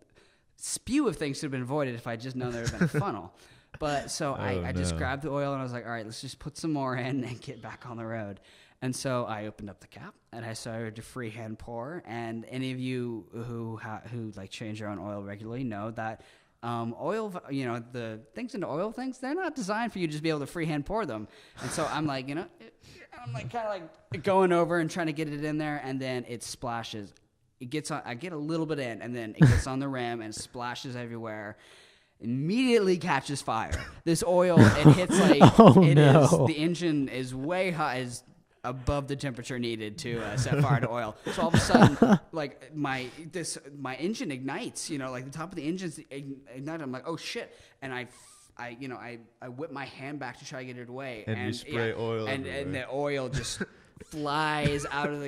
spew of things to have been avoided if I just known there would have been a funnel. But so I just grabbed the oil and I was like, all right, let's just put some more in and get back on the road. And so I opened up the cap and I started to freehand pour. And any of you who like change your own oil regularly know that oil, you know, the things into oil things, they're not designed for you to just be able to freehand pour them. And so I'm like, you know, I'm like kind of like going over and trying to get it in there, and then it splashes. It gets on. I get a little bit in, and then it gets on the rim and splashes everywhere. Immediately catches fire. This oil, it hits like the engine is way high, is above the temperature needed to set fire to oil. So all of a sudden, like my engine ignites. You know, like the top of the engine's ignited. I'm like, oh shit! And I whip my hand back to try to get it away,
and you spray oil,
and the oil just flies out of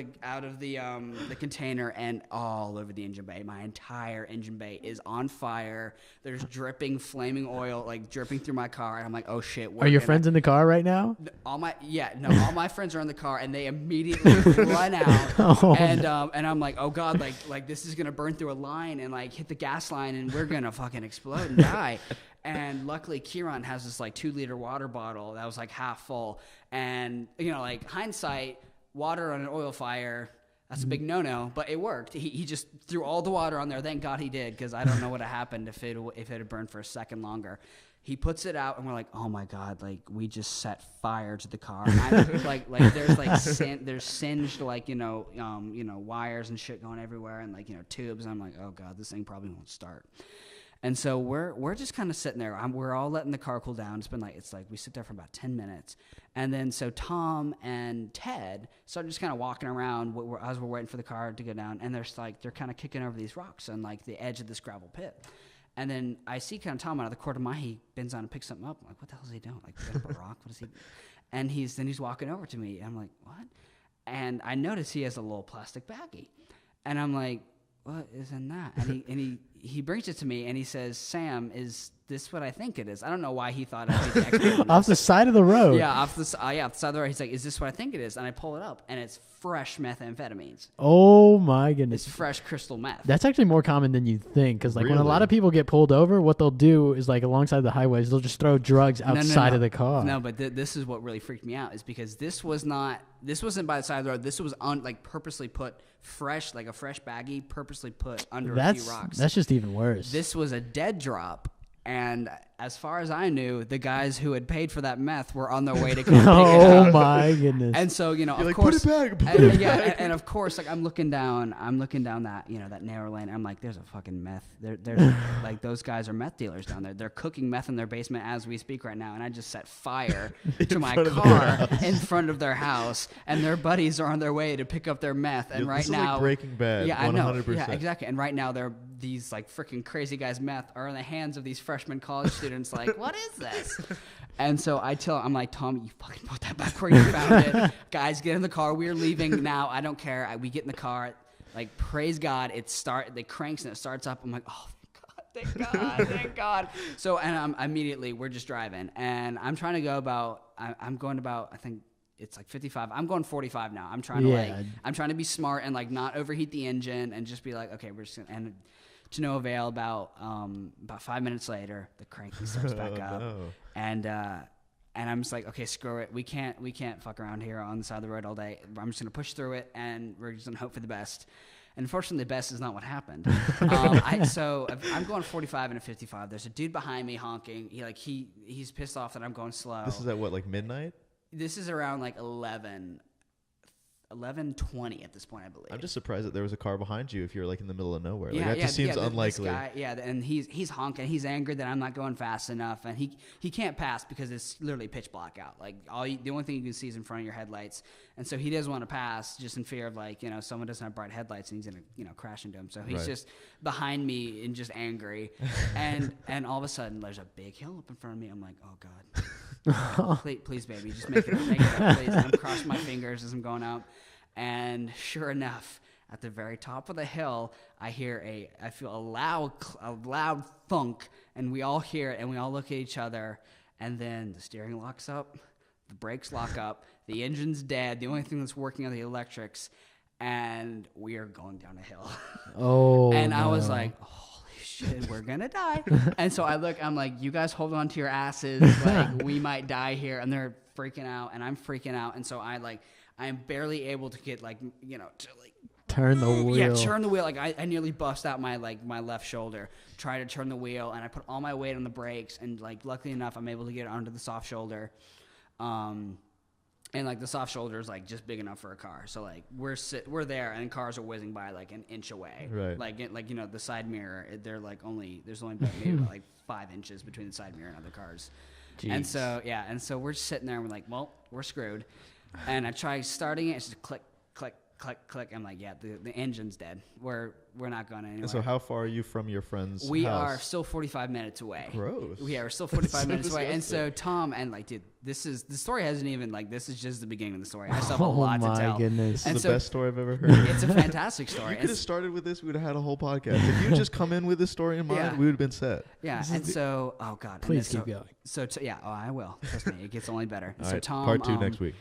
the container and all over the engine bay. My entire engine bay is on fire. There's dripping, flaming oil like dripping through my car. And I'm like, oh shit!
Are your friends in the car right now?
All my friends are in the car, and they immediately run out. And I'm like, oh god, like this is gonna burn through a line and like hit the gas line, and we're gonna fucking explode and die. And luckily, Kieran has this like 2-liter water bottle that was like half full. And, you know, like hindsight, water on an oil fire, that's a big no-no, but it worked. He just threw all the water on there. Thank God he did, because I don't know what had happened if it had burned for a second longer. He puts it out, and we're like, oh my god, like we just set fire to the car. And I'm like there's like there's singed like you know wires and shit going everywhere, and like, you know, tubes. And I'm like, oh god, this thing probably won't start. And so we're just kind of sitting there. We're all letting the car cool down. It's like we sit there for about 10 minutes. And then so Tom and Ted start just kind of walking around as we're waiting for the car to go down. And they're kind of kicking over these rocks on like the edge of this gravel pit. And then I see kind of Tom out of the corner of my eye. He bends down and picks something up. I'm like, what the hell is he doing? Like, pick up a rock? What is he? And he's walking over to me. And I'm like, what? And I notice he has a little plastic baggie. And I'm like, what is in that? And he brings it to me and he says, Sam, is this what I think it is? I don't know why he thought I'd be the expert on
off the side of the road.
Yeah, off the side of the road. He's like, is this what I think it is? And I pull it up, and it's fresh methamphetamines.
Oh my goodness!
It's fresh crystal meth.
That's actually more common than you think, because like when a
Really?
lot of people get pulled over, what they'll do is like alongside the highways, they'll just throw drugs outside of the car.
No, but this is what really freaked me out, is because this wasn't by the side of the road. This was on like purposely put fresh, like a fresh baggie, purposely put under a few rocks.
That's just even worse.
This was a dead drop. And as far as I knew, the guys who had paid for that meth were on their way to come pick it up.
Oh my goodness!
And so, you know,
You're
of
like,
course,
put it back.
and of course, like I'm looking down that, you know, that narrow lane. I'm like, there's a fucking meth. There's like those guys are meth dealers down there. They're cooking meth in their basement as we speak right now. And I just set fire to my car in front of their house, and their buddies are on their way to pick up their meth. And
This is like Breaking Bad.
yeah,
100%.
I know, yeah, exactly. And right now these like freaking crazy guys meth are in the hands of these freshman college students. Like, what is this? And so I'm like, Tom, you fucking put that back where you found it. Guys, get in the car. We're leaving now. I don't care. We get in the car. Like, praise God, it cranks and it starts up. I'm like, oh, thank God, thank God. So, and immediately we're just driving, and I'm trying to go I'm going about, I think it's like 55. I'm going 45 now. I'm trying to be smart and like not overheat the engine and just be like, okay, we're just gonna, and to no avail. About 5 minutes later, the cranking starts back up,
no.
and I'm just like, okay, screw it. We can't fuck around here on the side of the road all day. I'm just gonna push through it, and we're just gonna hope for the best. And unfortunately, the best is not what happened. So I'm going 45 and a 55. There's a dude behind me honking. He's pissed off that I'm going slow.
This is at what, like midnight?
This is around like 11:20 at this point, I believe.
I'm just surprised that there was a car behind you if you're like in the middle of nowhere.
Yeah,
like, that just seems unlikely.
This guy, and he's honking. He's angry that I'm not going fast enough, and he can't pass because it's literally pitch black out. Like the only thing you can see is in front of your headlights, and so he doesn't want to pass just in fear of like, you know, someone doesn't have bright headlights and he's gonna, you know, crash into him. So he's just behind me and just angry, and all of a sudden there's a big hill up in front of me. I'm like, oh God. Please, baby, just make it up, please. And I'm crossing my fingers as I'm going out, and sure enough, at the very top of the hill, I feel a loud thunk, and we all hear it, and we all look at each other, and then the steering locks up, the brakes lock up, the engine's dead. The only thing that's working are the electrics, and we are going down a hill.
Oh,
and I was like, shit, we're gonna die. And so I'm like, you guys hold on to your asses, like we might die here. And they're freaking out, and I'm freaking out, and so I'm barely able to get, like, you know, to like
turn the wheel.
Yeah, turn the wheel. Like I nearly bust out my left shoulder, try to turn the wheel, and I put all my weight on the brakes, and like luckily enough, I'm able to get it onto the soft shoulder. And like the soft shoulder is like just big enough for a car, so like we're there, and cars are whizzing by like an inch away.
Right.
Like you know, the side mirror, there's only maybe about like 5 inches between the side mirror and other cars. Jeez. And so we're sitting there, and we're like, well, we're screwed. And I try starting it, it's just click, click, click, click. I'm like, yeah, the engine's dead. We're not going anywhere.
And so how far are you from your friend's
We
house?
are still 45 minutes away.
Gross.
Yeah, we're still 45 minutes away.
Disgusting.
And so Tom, and like, dude, the story hasn't even, like, this is just the beginning of the story. I still have a lot to tell.
Oh my goodness.
This is the best story I've ever heard.
It's a fantastic story.
You could have started with this, we would have had a whole podcast. If you just come in with this story in mind, we would have been set.
Yeah, and so, oh God.
Please keep going.
So, I will. Trust me, it gets only better.
All
so
right,
Tom,
part 2 next week.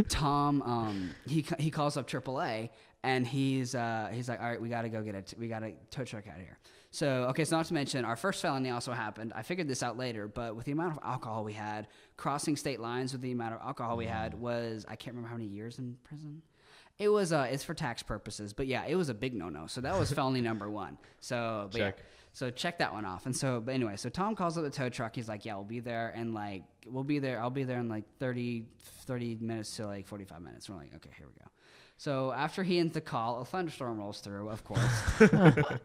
Tom, he calls up AAA, and he's like, all right, we got to go we got a tow truck out of here. So, okay, so not to mention, our first felony also happened. I figured this out later, but with the amount of alcohol we had, crossing state lines with the amount of alcohol we had was, I can't remember how many years in prison. It was, it's for tax purposes, but yeah, it was a big no-no. So that was felony number 1. So, but
check.
Yeah, so check that one off. And so, but anyway, so Tom calls up the tow truck. He's like, yeah, I'll be there in like 30 minutes to like 45 minutes. We're like, okay, here we go. So after he ends the call, a thunderstorm rolls through, of course.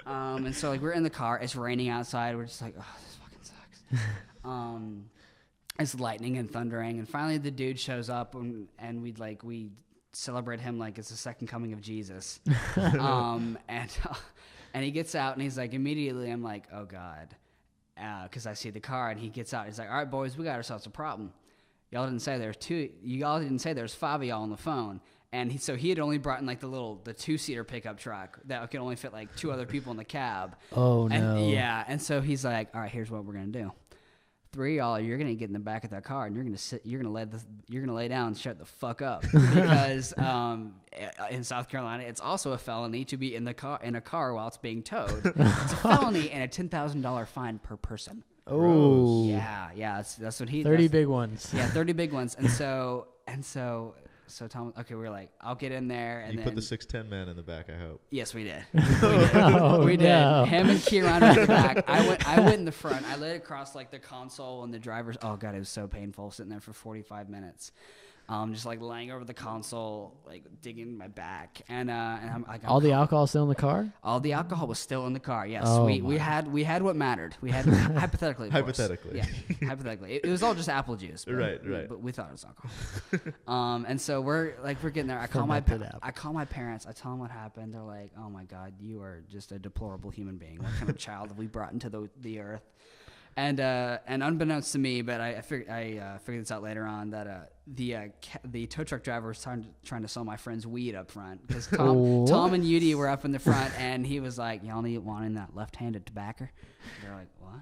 And so like we're in the car, it's raining outside. We're just like, oh, this fucking sucks. It's lightning and thundering, and finally the dude shows up, and we celebrate him like it's the second coming of Jesus. And he gets out, and he's like, immediately I'm like, oh God, because I see the car, and he gets out. He's like, all right, boys, we got ourselves a problem. Y'all didn't say there's 5 of y'all on the phone. And so he had only brought in like the 2-seater pickup truck that could only fit like 2 other people in the cab.
Oh,
and,
no.
Yeah. And so he's like, all right, here's what we're going to do. 3 of y'all, you're gonna get in the back of that car and you're gonna lay down and shut the fuck up because in South Carolina it's also a felony to be in a car while it's being towed. It's a felony and a $10,000 fine per person.
Oh,
yeah, that's what he.
30 big ones.
Yeah, 30 big ones, and so Tom. Okay, we were like, I'll get in there, and
you
then
put the 6'10" man in the back. I hope.
Yes, we did.
We did.
No. Him and Kieran were in the back. I went in the front. I laid across like the console and the driver's. Oh god, it was so painful sitting there for 45 minutes. Just like laying over the console, like digging my back, and I'm like,
all the alcohol still in the car.
All the alcohol was still in the car. Yes,
oh
we had what mattered. We had hypothetically,
hypothetically,
hypothetically, it was all just apple juice. But,
right.
But we thought it was alcohol. And so we're getting there. I call my parents. I tell them what happened. They're like, "Oh my god, you are just a deplorable human being. What kind of child have we brought into the earth?" And unbeknownst to me, but I figured this out later on that the tow truck driver was trying to sell my friends weed up front because Tom and Yudi were up in the front, and he was like, "Y'all need wanting that left-handed tobacco?" They're like, "What?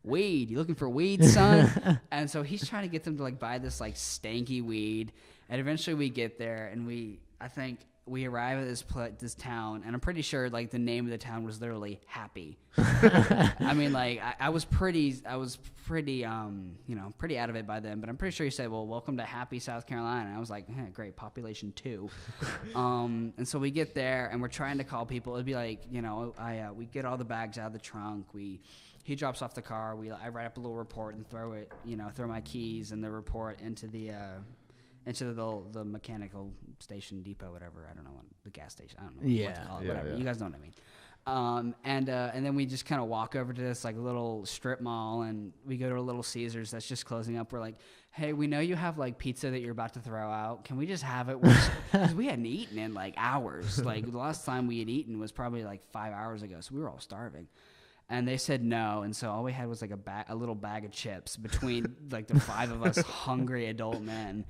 Weed? You looking for weed, son?" And so he's trying to get them to like buy this like stanky weed, and eventually we get there, and I think we arrive at this town, and I'm pretty sure like the name of the town was literally Happy. I mean, like I was pretty pretty out of it by then, but I'm pretty sure he said, "Well, welcome to Happy, South Carolina." And I was like, great, population 2. And so we get there, and we're trying to call people. It'd be like, we get all the bags out of the trunk. He drops off the car. I write up a little report and throw my keys and the report into the mechanical station depot, whatever. I don't know, the gas station. I don't know what to call it. Whatever. Yeah. You guys know what I mean. And then we just kind of walk over to this like little strip mall, and we go to a Little Caesars that's just closing up. We're like, "Hey, we know you have like pizza that you're about to throw out. Can we just have it?" Because we hadn't eaten in like hours. Like the last time we had eaten was probably like 5 hours ago, so we were all starving. And they said no, and so all we had was like a little bag of chips between like the 5 of us hungry adult men,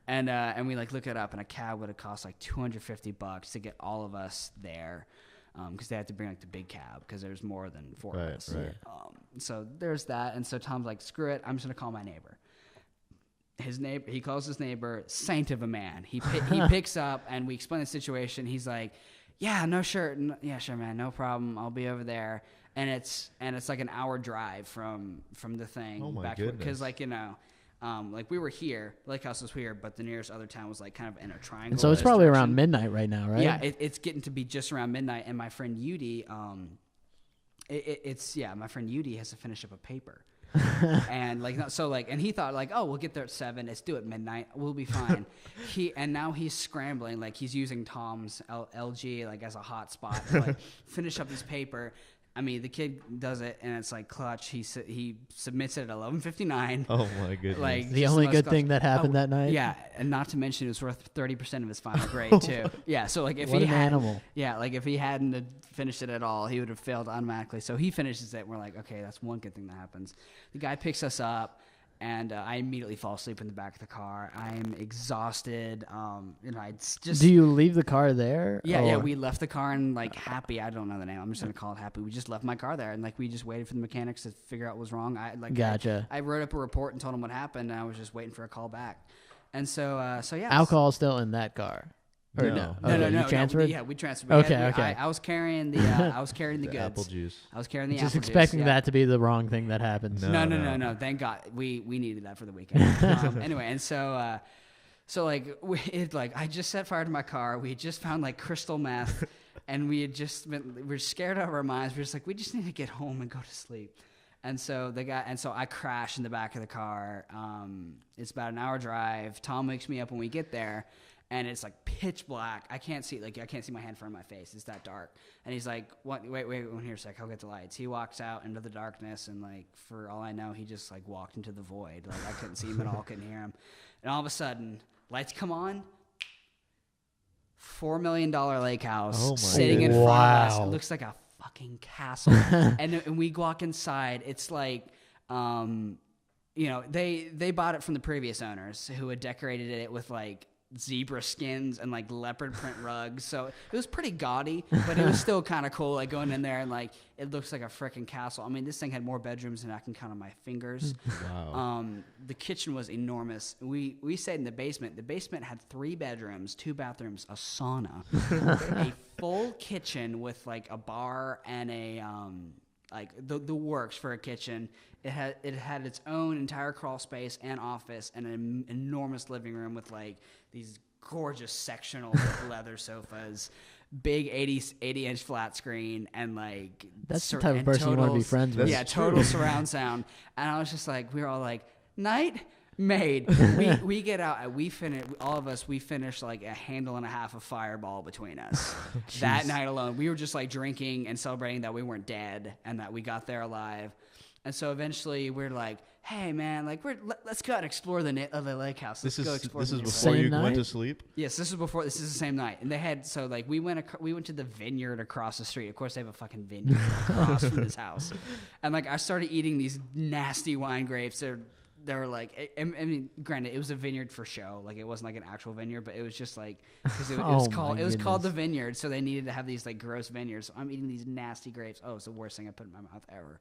and we like look it up, and a cab would have cost like $250 to get all of us there, because they had to bring like the big cab because there's more than 4 of us. Right. So there's that, and so Tom's like, "Screw it, I'm just gonna call my neighbor." He calls his neighbor, saint of a man. He picks up, and we explain the situation. He's like, "Yeah, sure, man, no problem. I'll be over there." And it's like an hour drive from the thing.
Oh my
back
goodness!
Because like like we were here, Lake House was here, but the nearest other town was like kind of in a triangle.
And so it's probably around midnight right now, right?
Yeah, it's getting to be just around midnight. And my friend Yudi, my friend Yudi has to finish up a paper. And and he thought like, "Oh, we'll get there at 7. It's due at midnight. We'll be fine." And now he's scrambling, like he's using Tom's LG like as a hotspot to like finish up his paper. I mean, the kid does it, and it's like clutch. He submits it at 11:59.
Oh my goodness!
Like the only good thing that happened that night.
Yeah, and not to mention it was worth 30% of his final grade too. Yeah, so like if
what
he
an
had,
animal.
Yeah, like if he hadn't finished it at all, he would have failed automatically. So he finishes it. And we're like, okay, that's one good thing that happens. The guy picks us up. And I immediately fall asleep in the back of the car. I'm exhausted. I just.
Do you leave the car there?
Yeah. We left the car in like Happy. I don't know the name. I'm just gonna call it Happy. We just left my car there, and like we just waited for the mechanics to figure out what was wrong.
Gotcha.
I wrote up a report and told them what happened, and I was just waiting for a call back. And so yeah.
Alcohol still in that car. Or no.
No.
You transferred?
We transferred.
Okay.
I was carrying the goods.
Apple juice.
I was carrying the
just
apple juice.
expecting that to be the wrong thing that happens.
No. Thank God. We needed that for the weekend. Anyway, and so I just set fire to my car. We had just found like crystal meth, and we were scared out of our minds. We were just like, we just need to get home and go to sleep. And so I crashed in the back of the car. It's about an hour drive. Tom wakes me up when we get there. And it's like pitch black. I can't see my hand in front of my face. It's that dark. And he's like, "What? Wait, here a sec. I'll get the lights." He walks out into the darkness, and like for all I know, he just like walked into the void. Like I couldn't see him at all, couldn't hear him. And all of a sudden, lights come on. $4 million lake house sitting in front of us. It looks like a fucking castle. and we walk inside. It's like, they bought it from the previous owners who had decorated it with like zebra skins and like leopard print rugs. So it was pretty gaudy, but it was still kind of cool. Like going in there and like it looks like a freaking castle. I mean, this thing had more bedrooms than I can count on my fingers.
Wow.
The kitchen was enormous. We stayed in the basement. The basement had 3 bedrooms, 2 bathrooms, a sauna, a full kitchen with like a bar and a like the works for a kitchen. It had its own entire crawl space and office and an enormous living room with like these gorgeous sectional leather sofas, big 80-inch flat screen, and like
that's the type of person you want to be friends with.
Yeah, total surround sound. And I was just like, we were all like, night made. We get out and we finish. All of us, we finished like a handle and a half of Fireball between us that night alone. We were just like drinking and celebrating that we weren't dead and that we got there alive. And so eventually we're like, hey man, like let's go out and explore the lake house. Let's go explore.
This is before you went to sleep?
Yes, this is before. This is the same night. And they had, so like we went to the vineyard across the street. Of course they have a fucking vineyard across from this house. And like I started eating these nasty wine grapes. They were like, I mean, granted, it was a vineyard for show. Like it wasn't like an actual vineyard, but it was just like, because it was called the vineyard, so they needed to have these like gross vineyards. So I'm eating these nasty grapes. Oh, it's the worst thing I put in my mouth ever.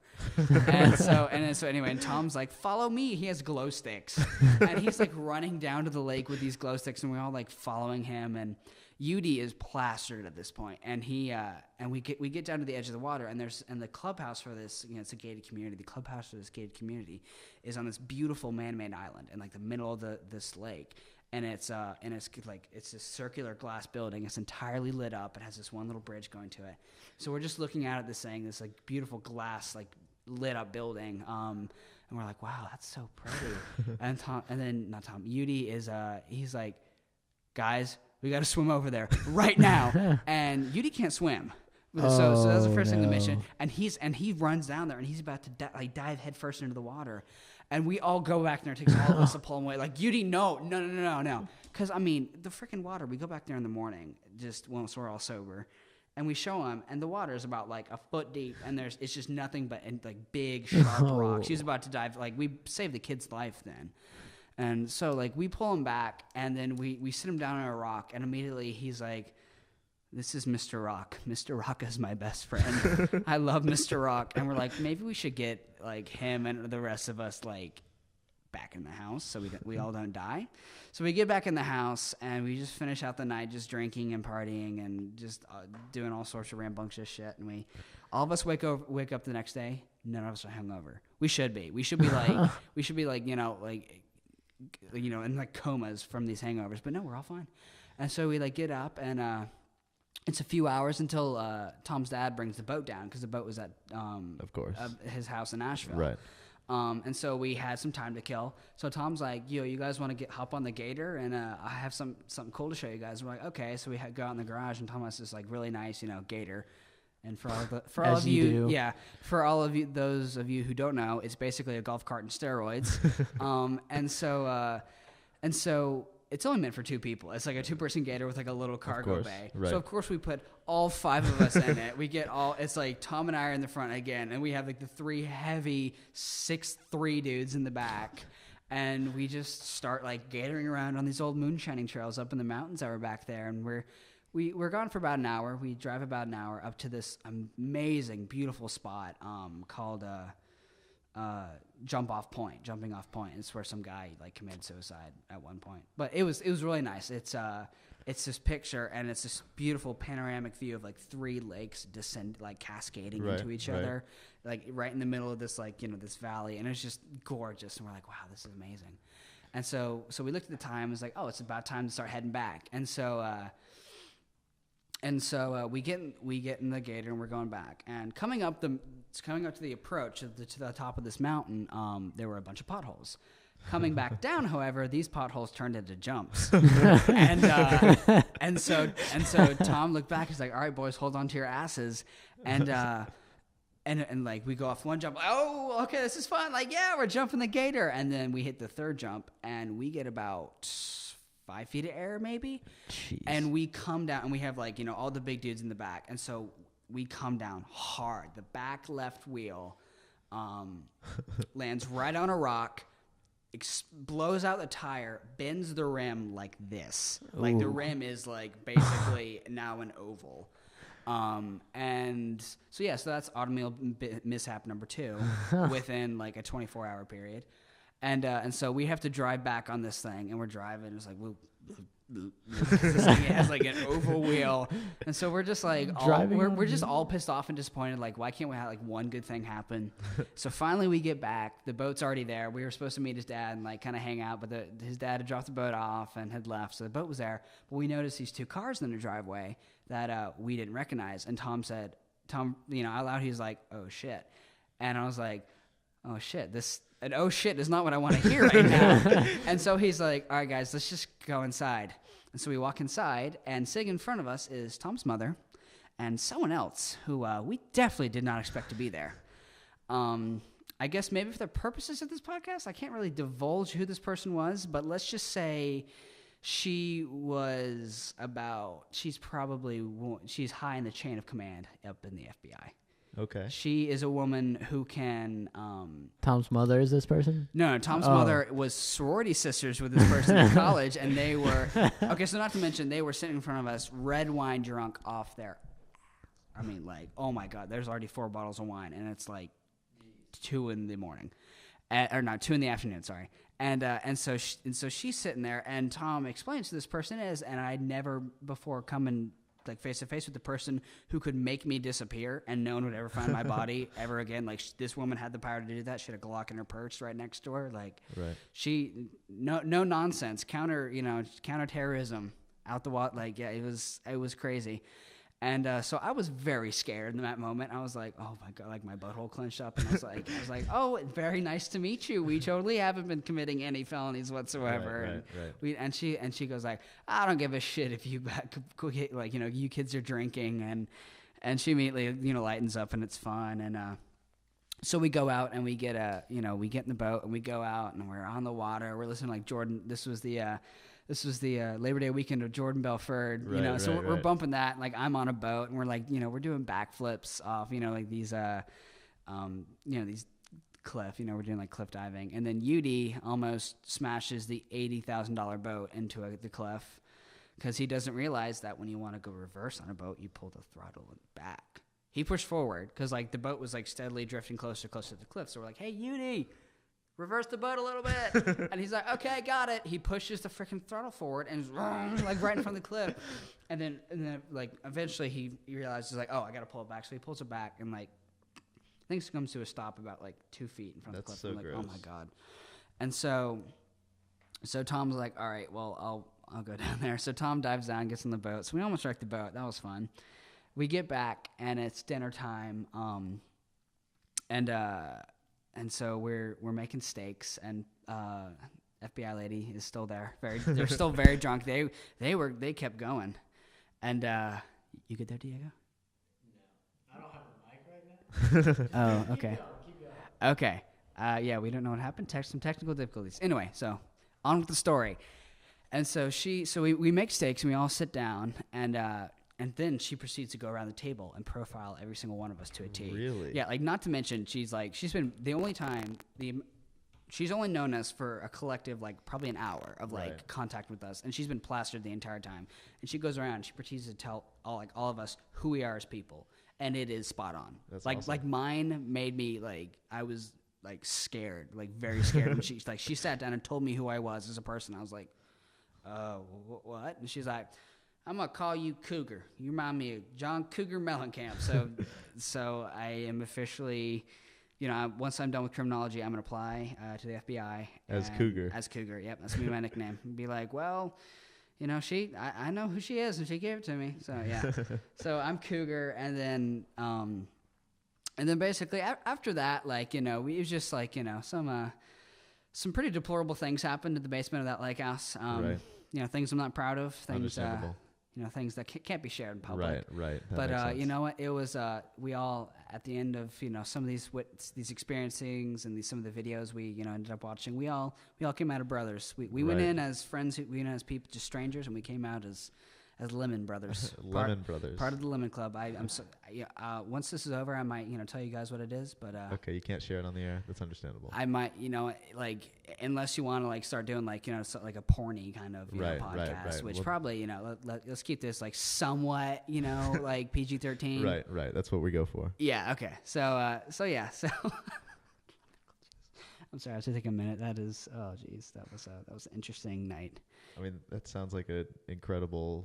so anyway, and Tom's like, follow me. He has glow sticks, and he's like running down to the lake with these glow sticks, and we're all like following him. And Udi is plastered at this point, and we get down to the edge of the water, and the clubhouse for this, it's a gated community. The clubhouse for this gated community is on this beautiful man-made island in like the middle of this lake, and it's this circular glass building. It's entirely lit up. It has this one little bridge going to it. So we're just looking out at this thing, this like beautiful glass like lit up building, and we're like, wow, that's so pretty. And Udi is he's like, guys, we got to swim over there right now. And Udi can't swim. So that's the first thing to mention. And he runs down there and he's about to dive headfirst into the water. And we all go back there. It takes all of us to pull him away. Like, Udi, no. Because, I mean, the freaking water, we go back there in the morning, just once we're all sober. And we show him, and the water is about like a foot deep, and it's just nothing but like big, sharp rocks. He's about to dive. Like, we saved the kid's life then. And so, like, we pull him back, and then we sit him down on a rock, and immediately he's like, this is Mr. Rock. Mr. Rock is my best friend. I love Mr. Rock. And we're like, maybe we should get, like, him and the rest of us, like, back in the house so we all don't die. So we get back in the house, and we just finish out the night just drinking and partying and just doing all sorts of rambunctious shit. And all of us wake up the next day. None of us are hungover. We should be. We should be like, in like comas from these hangovers, but no, we're all fine. And so we like get up, and it's a few hours until Tom's dad brings the boat down, because the boat was at
of course
his house in Nashville,
right?
And so we had some time to kill. So Tom's like, yo, you guys want to hop on the gator, and I have something cool to show you guys. We're like, okay. So we go out in the garage, and Tom has this like really nice gator. And for all of you, those of you who don't know, it's basically a golf cart in steroids. And so it's only meant for 2 people. It's like a 2-person gator with like a little cargo bay. Right. So of course we put all 5 of us in it. We get it's like Tom and I are in the front again, and we have like the 3 heavy 6'3" dudes in the back. And we just start like gatering around on these old moonshining trails up in the mountains that were back there, and we're gone for about an hour. We drive about an hour up to this amazing, beautiful spot called Jumping Off Point. It's where some guy like committed suicide at one point. But it was really nice. It's this picture, and it's this beautiful panoramic view of like 3 lakes cascading into each other, like right in the middle of this this valley, and it's just gorgeous. And we're like, wow, this is amazing. And so we looked at the time. It was like, oh, it's about time to start heading back. And so we get in the gator, and we're going back. And coming up to the approach to the top of this mountain, there were a bunch of potholes. Coming back down, however, these potholes turned into jumps. and so Tom looked back. He's like, "All right, boys, hold on to your asses." And like we go off one jump. Oh, okay, this is fun. Like, yeah, we're jumping the gator, and then we hit the 3rd jump, and we get about 5 feet of air, maybe.
Jeez.
And we come down, and we have all the big dudes in the back, and so we come down hard. The back left wheel lands right on a rock. blows out the tire, bends the rim like this. Ooh. Like the rim is like basically now an oval. And so so that's automobile mishap number 2 within like a 24-hour period. And so we have to drive back on this thing, and we're driving. It's like, this thing has like an oval wheel, and so we're just like we're just all pissed off and disappointed. Like, why can't we have like one good thing happen? So finally we get back. The boat's already there. We were supposed to meet his dad and like kind of hang out, but his dad had dropped the boat off and had left, so the boat was there. But we noticed these 2 cars in the driveway that we didn't recognize. And Tom, out loud, he was like, "Oh shit," and I was like, "Oh shit, this." And oh shit is not what I want to hear right now. And so he's like, all right, guys, let's just go inside. And so we walk inside, and sitting in front of us is Tom's mother and someone else who we definitely did not expect to be there. I guess maybe for the purposes of this podcast, I can't really divulge who this person was, but let's just say she's high in the chain of command up in the FBI.
Okay.
She is a woman who can...
Tom's mother is this person?
No, Tom's mother was sorority sisters with this person in college, and they were... Okay, so not to mention, they were sitting in front of us, red wine drunk off their... I mean, like, oh my God, there's already 4 bottles of wine, and it's like 2 in the morning. Or not, 2 in the afternoon, sorry. And so she's sitting there, and Tom explains who this person is, and I'd never before come in like face to face with the person who could make me disappear and no one would ever find my body ever again. Like this woman had the power to do that. She had a Glock in her purse right next to her. Like she, no nonsense, counterterrorism out the wall. Like, yeah, it was crazy. And so I was very scared in that moment. I was like, oh my God, like my butthole clenched up. And I was like, oh, very nice to meet you. We totally haven't been committing any felonies whatsoever. Right. And she goes like, I don't give a shit if you like, you kids are drinking. And she immediately, lightens up and it's fun. And so we go out and we get we get in the boat and we go out and we're on the water. We're listening to like Jordan. This was the Labor Day weekend of Jordan Belford, we're bumping that. Like I'm on a boat and we're like, we're doing backflips off, like these, these cliff, we're doing like cliff diving. And then UD almost smashes the $80,000 boat into the cliff because he doesn't realize that when you want to go reverse on a boat, you pull the throttle back. He pushed forward because like the boat was like steadily drifting closer to the cliff. So we're like, hey, UD, reverse the boat a little bit. And he's like, okay, got it. He pushes the freaking throttle forward and like right in front of the cliff. And then like eventually he realizes like, oh, I got to pull it back. So he pulls it back and like things comes to a stop about like 2 feet in front of the cliff.
So
I'm like,
gross.
oh my God. And so Tom's like, all right, well, I'll go down there. So Tom dives down, gets in the boat. So we almost wrecked the boat. That was fun. We get back and it's dinner time. And so we're making steaks, and FBI lady is still there. They're still very drunk. They kept going, and you get there, Diego?
No, I don't have a mic right now.
Oh, okay.
Keep going.
Okay. Yeah, we don't know what happened. Some technical difficulties. Anyway, so on with the story. And so we make steaks and we all sit down, and then she proceeds to go around the table and profile every single one of us to a T.
Really?
Yeah, like not to mention she's been the only time she's only known us for a collective like probably an hour of like contact with us, and she's been plastered the entire time. And she goes around and she proceeds to tell all of us who we are as people, and it is spot on.
That's
like
awesome.
Like mine made me like I was like scared, like very scared when she sat down and told me who I was as a person. I was like, what? And she's like, I'm gonna call you Cougar. You remind me of John Cougar Mellencamp. So I am officially, once I'm done with criminology, I'm gonna apply to the FBI
as Cougar.
As Cougar, yep, that's gonna be my nickname. And be like, well, I know who she is, and she gave it to me. So yeah, so I'm Cougar, and then basically after that, like it was just like some pretty deplorable things happened in the basement of that lake house. Things I'm not proud of. Things. Things that can't be shared in public.
Right.
But you know what? It was we all at the end of some of these experiencings and some of the videos we ended up watching. We all came out of brothers. We went in as friends. We went in as people, just strangers, and we came out as Lemon Brothers.
Brothers.
Part of the Lemon Club. Once this is over, I might, tell you guys what it is. But
okay, you can't share it on the air. That's understandable.
I might, unless you want to start doing like a porny kind of podcast, which probably let's keep this like somewhat like PG-13.
Right. That's what we go for.
Yeah. Okay. So. I'm sorry, I was taking a minute. That is, oh geez, that was an interesting night.
I mean, that sounds like an incredible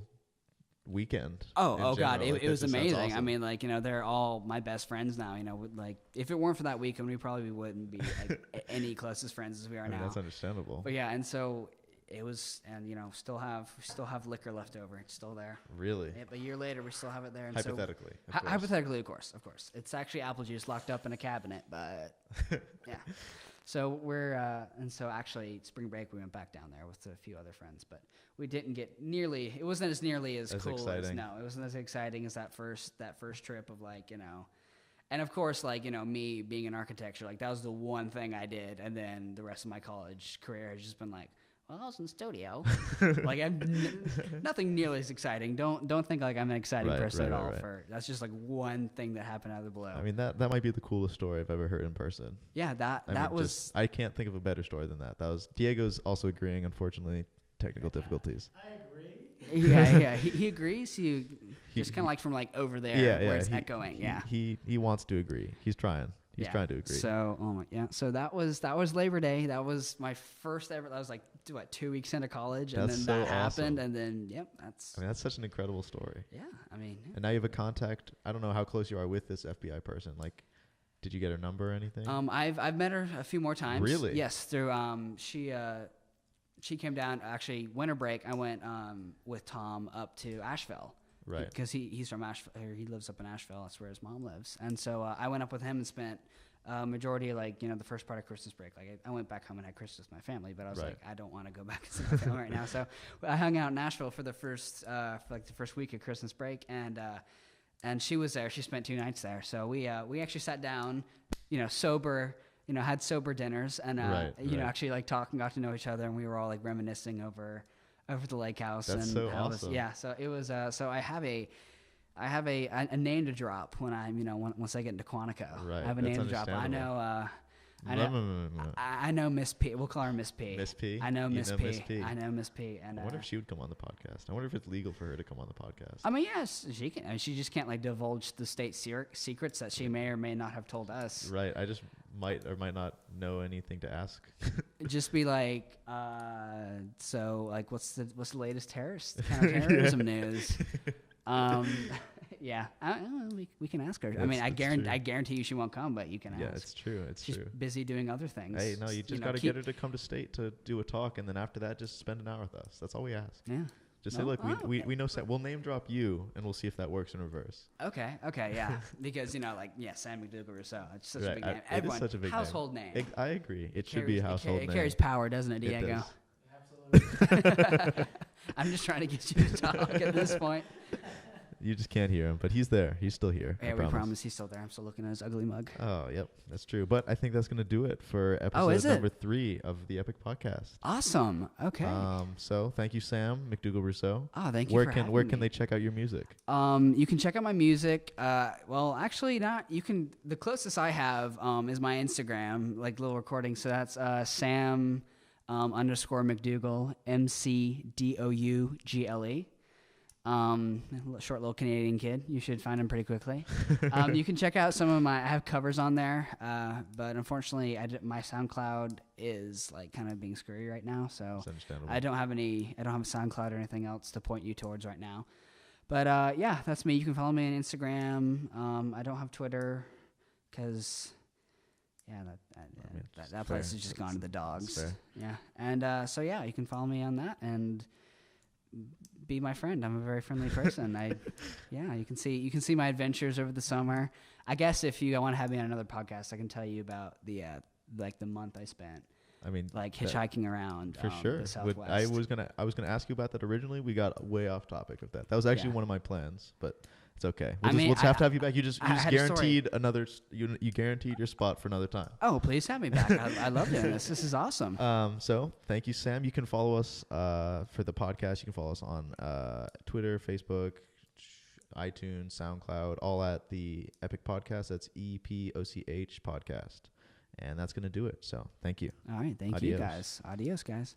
weekend.
Oh God, it was amazing. Awesome. I mean, they're all my best friends now. If it weren't for that weekend, we probably wouldn't be like any closest friends as we are now.
That's understandable.
But yeah, and so it was, and still have liquor left over. It's still there.
Really?
Yeah, but a year later, we still have it there. And
hypothetically.
Hypothetically, of course. It's actually apple juice locked up in a cabinet, but yeah. So actually spring break we went back down there with a few other friends, but we didn't get it wasn't as nearly as cool exciting. It wasn't as exciting as that first trip of and of course me being in architecture, that was the one thing I did, and then the rest of my college career has just been I was in studio. Nothing nearly as exciting. Don't think I'm an exciting person at all. Right. That's just one thing that happened out of the blue.
I mean, that might be the coolest story I've ever heard in person.
Yeah, that was.
I can't think of a better story than that. That was Diego's also agreeing. Unfortunately, technical difficulties.
I agree.
Yeah. He agrees. He just kind of from over there where it's echoing.
He wants to agree. He's trying. He's trying to agree.
So, So that was Labor Day. That was my first ever. That was 2 weeks into college, and then that happened, and then
that's such an incredible story.
Yeah,
And now you have a contact. I don't know how close you are with this FBI person. Did you get her number or anything?
I've met her a few more times.
Really?
Yes, through she came down actually winter break. I went with Tom up to Asheville.
Right.
Because he's from Asheville. He lives up in Asheville. That's where his mom lives. And so I went up with him and spent majority of the first part of Christmas break. I went back home and had Christmas with my family, but I was I don't want to go back and see my family right now. So I hung out in Nashville for the first the first week of Christmas break, and she was there. She spent 2 nights there. So we actually sat down, sober. Had sober dinners, and actually talked and got to know each other, and we were all reminiscing over the lake house.
That's
and
so awesome.
So it was so I have a name to drop when I'm once I get into Quantico.
Right.
I have a name to drop. I know Miss P. We'll call her Miss P.
Miss P.
I know Miss P. I know Miss P. And
I wonder if she would come on the podcast. I wonder if it's legal for her to come on the podcast.
Yes, she can. She just can't divulge the state secrets that she may or may not have told us.
Right. I just might or might not know anything to ask.
Just be what's the latest counterterrorism news? Yeah, we can ask her. I guarantee you she won't come, but you can ask.
Yeah, it's true.
She's busy doing other things.
Hey, no, you just got to get her to come to state to do a talk, and then after that, just spend an hour with us. That's all we ask.
Yeah.
Just say, look, we know Sam. We'll name drop you, and we'll see if that works in reverse.
Okay, yeah. Because, Sam McDougal Rousseau. It's such a big name.
It is such a big
household name.
I agree. It should be a household name.
It carries power, doesn't it, Diego?
Absolutely.
I'm just trying to get you to talk at this point.
You just can't hear him, but he's there. He's still here.
Yeah, we promise he's still there. I'm still looking at his ugly mug.
Oh, yep. That's true. But I think that's going to do it for episode number 3 of the Epic Podcast.
Awesome. Okay.
So thank you, Sam McDougal Rousseau.
Oh, thank you
Where can they check out your music?
You can check out my music. Well, actually not. You can. The closest I have is my Instagram, little recording. So that's Sam _McDougal, McDougle. Short little Canadian kid. You should find him pretty quickly. You can check out I have covers on there, but unfortunately, my SoundCloud is kind of being screwy right now, so I don't have a SoundCloud or anything else to point you towards right now. But yeah, that's me. You can follow me on Instagram. I don't have Twitter because that place has just gone to the dogs. Yeah, and so yeah, you can follow me on that and be my friend. I'm a very friendly person. You can see my adventures over the summer. I guess if you want to have me on another podcast, I can tell you about the month I spent. Hitchhiking around
for sure.
The Southwest.
I was gonna ask you about that originally. We got way off topic with that. That was actually one of my plans, but It's okay. We'll have to have you back. You just guaranteed another. You guaranteed your spot for another time.
Oh, please have me back. I love doing this. This is awesome.
So thank you, Sam. You can follow us for the podcast. You can follow us on Twitter, Facebook, iTunes, SoundCloud, all at the Epic Podcast. That's EPOCH Podcast. And that's going to do it. So thank you.
All right. Thank you, guys. Adios, guys.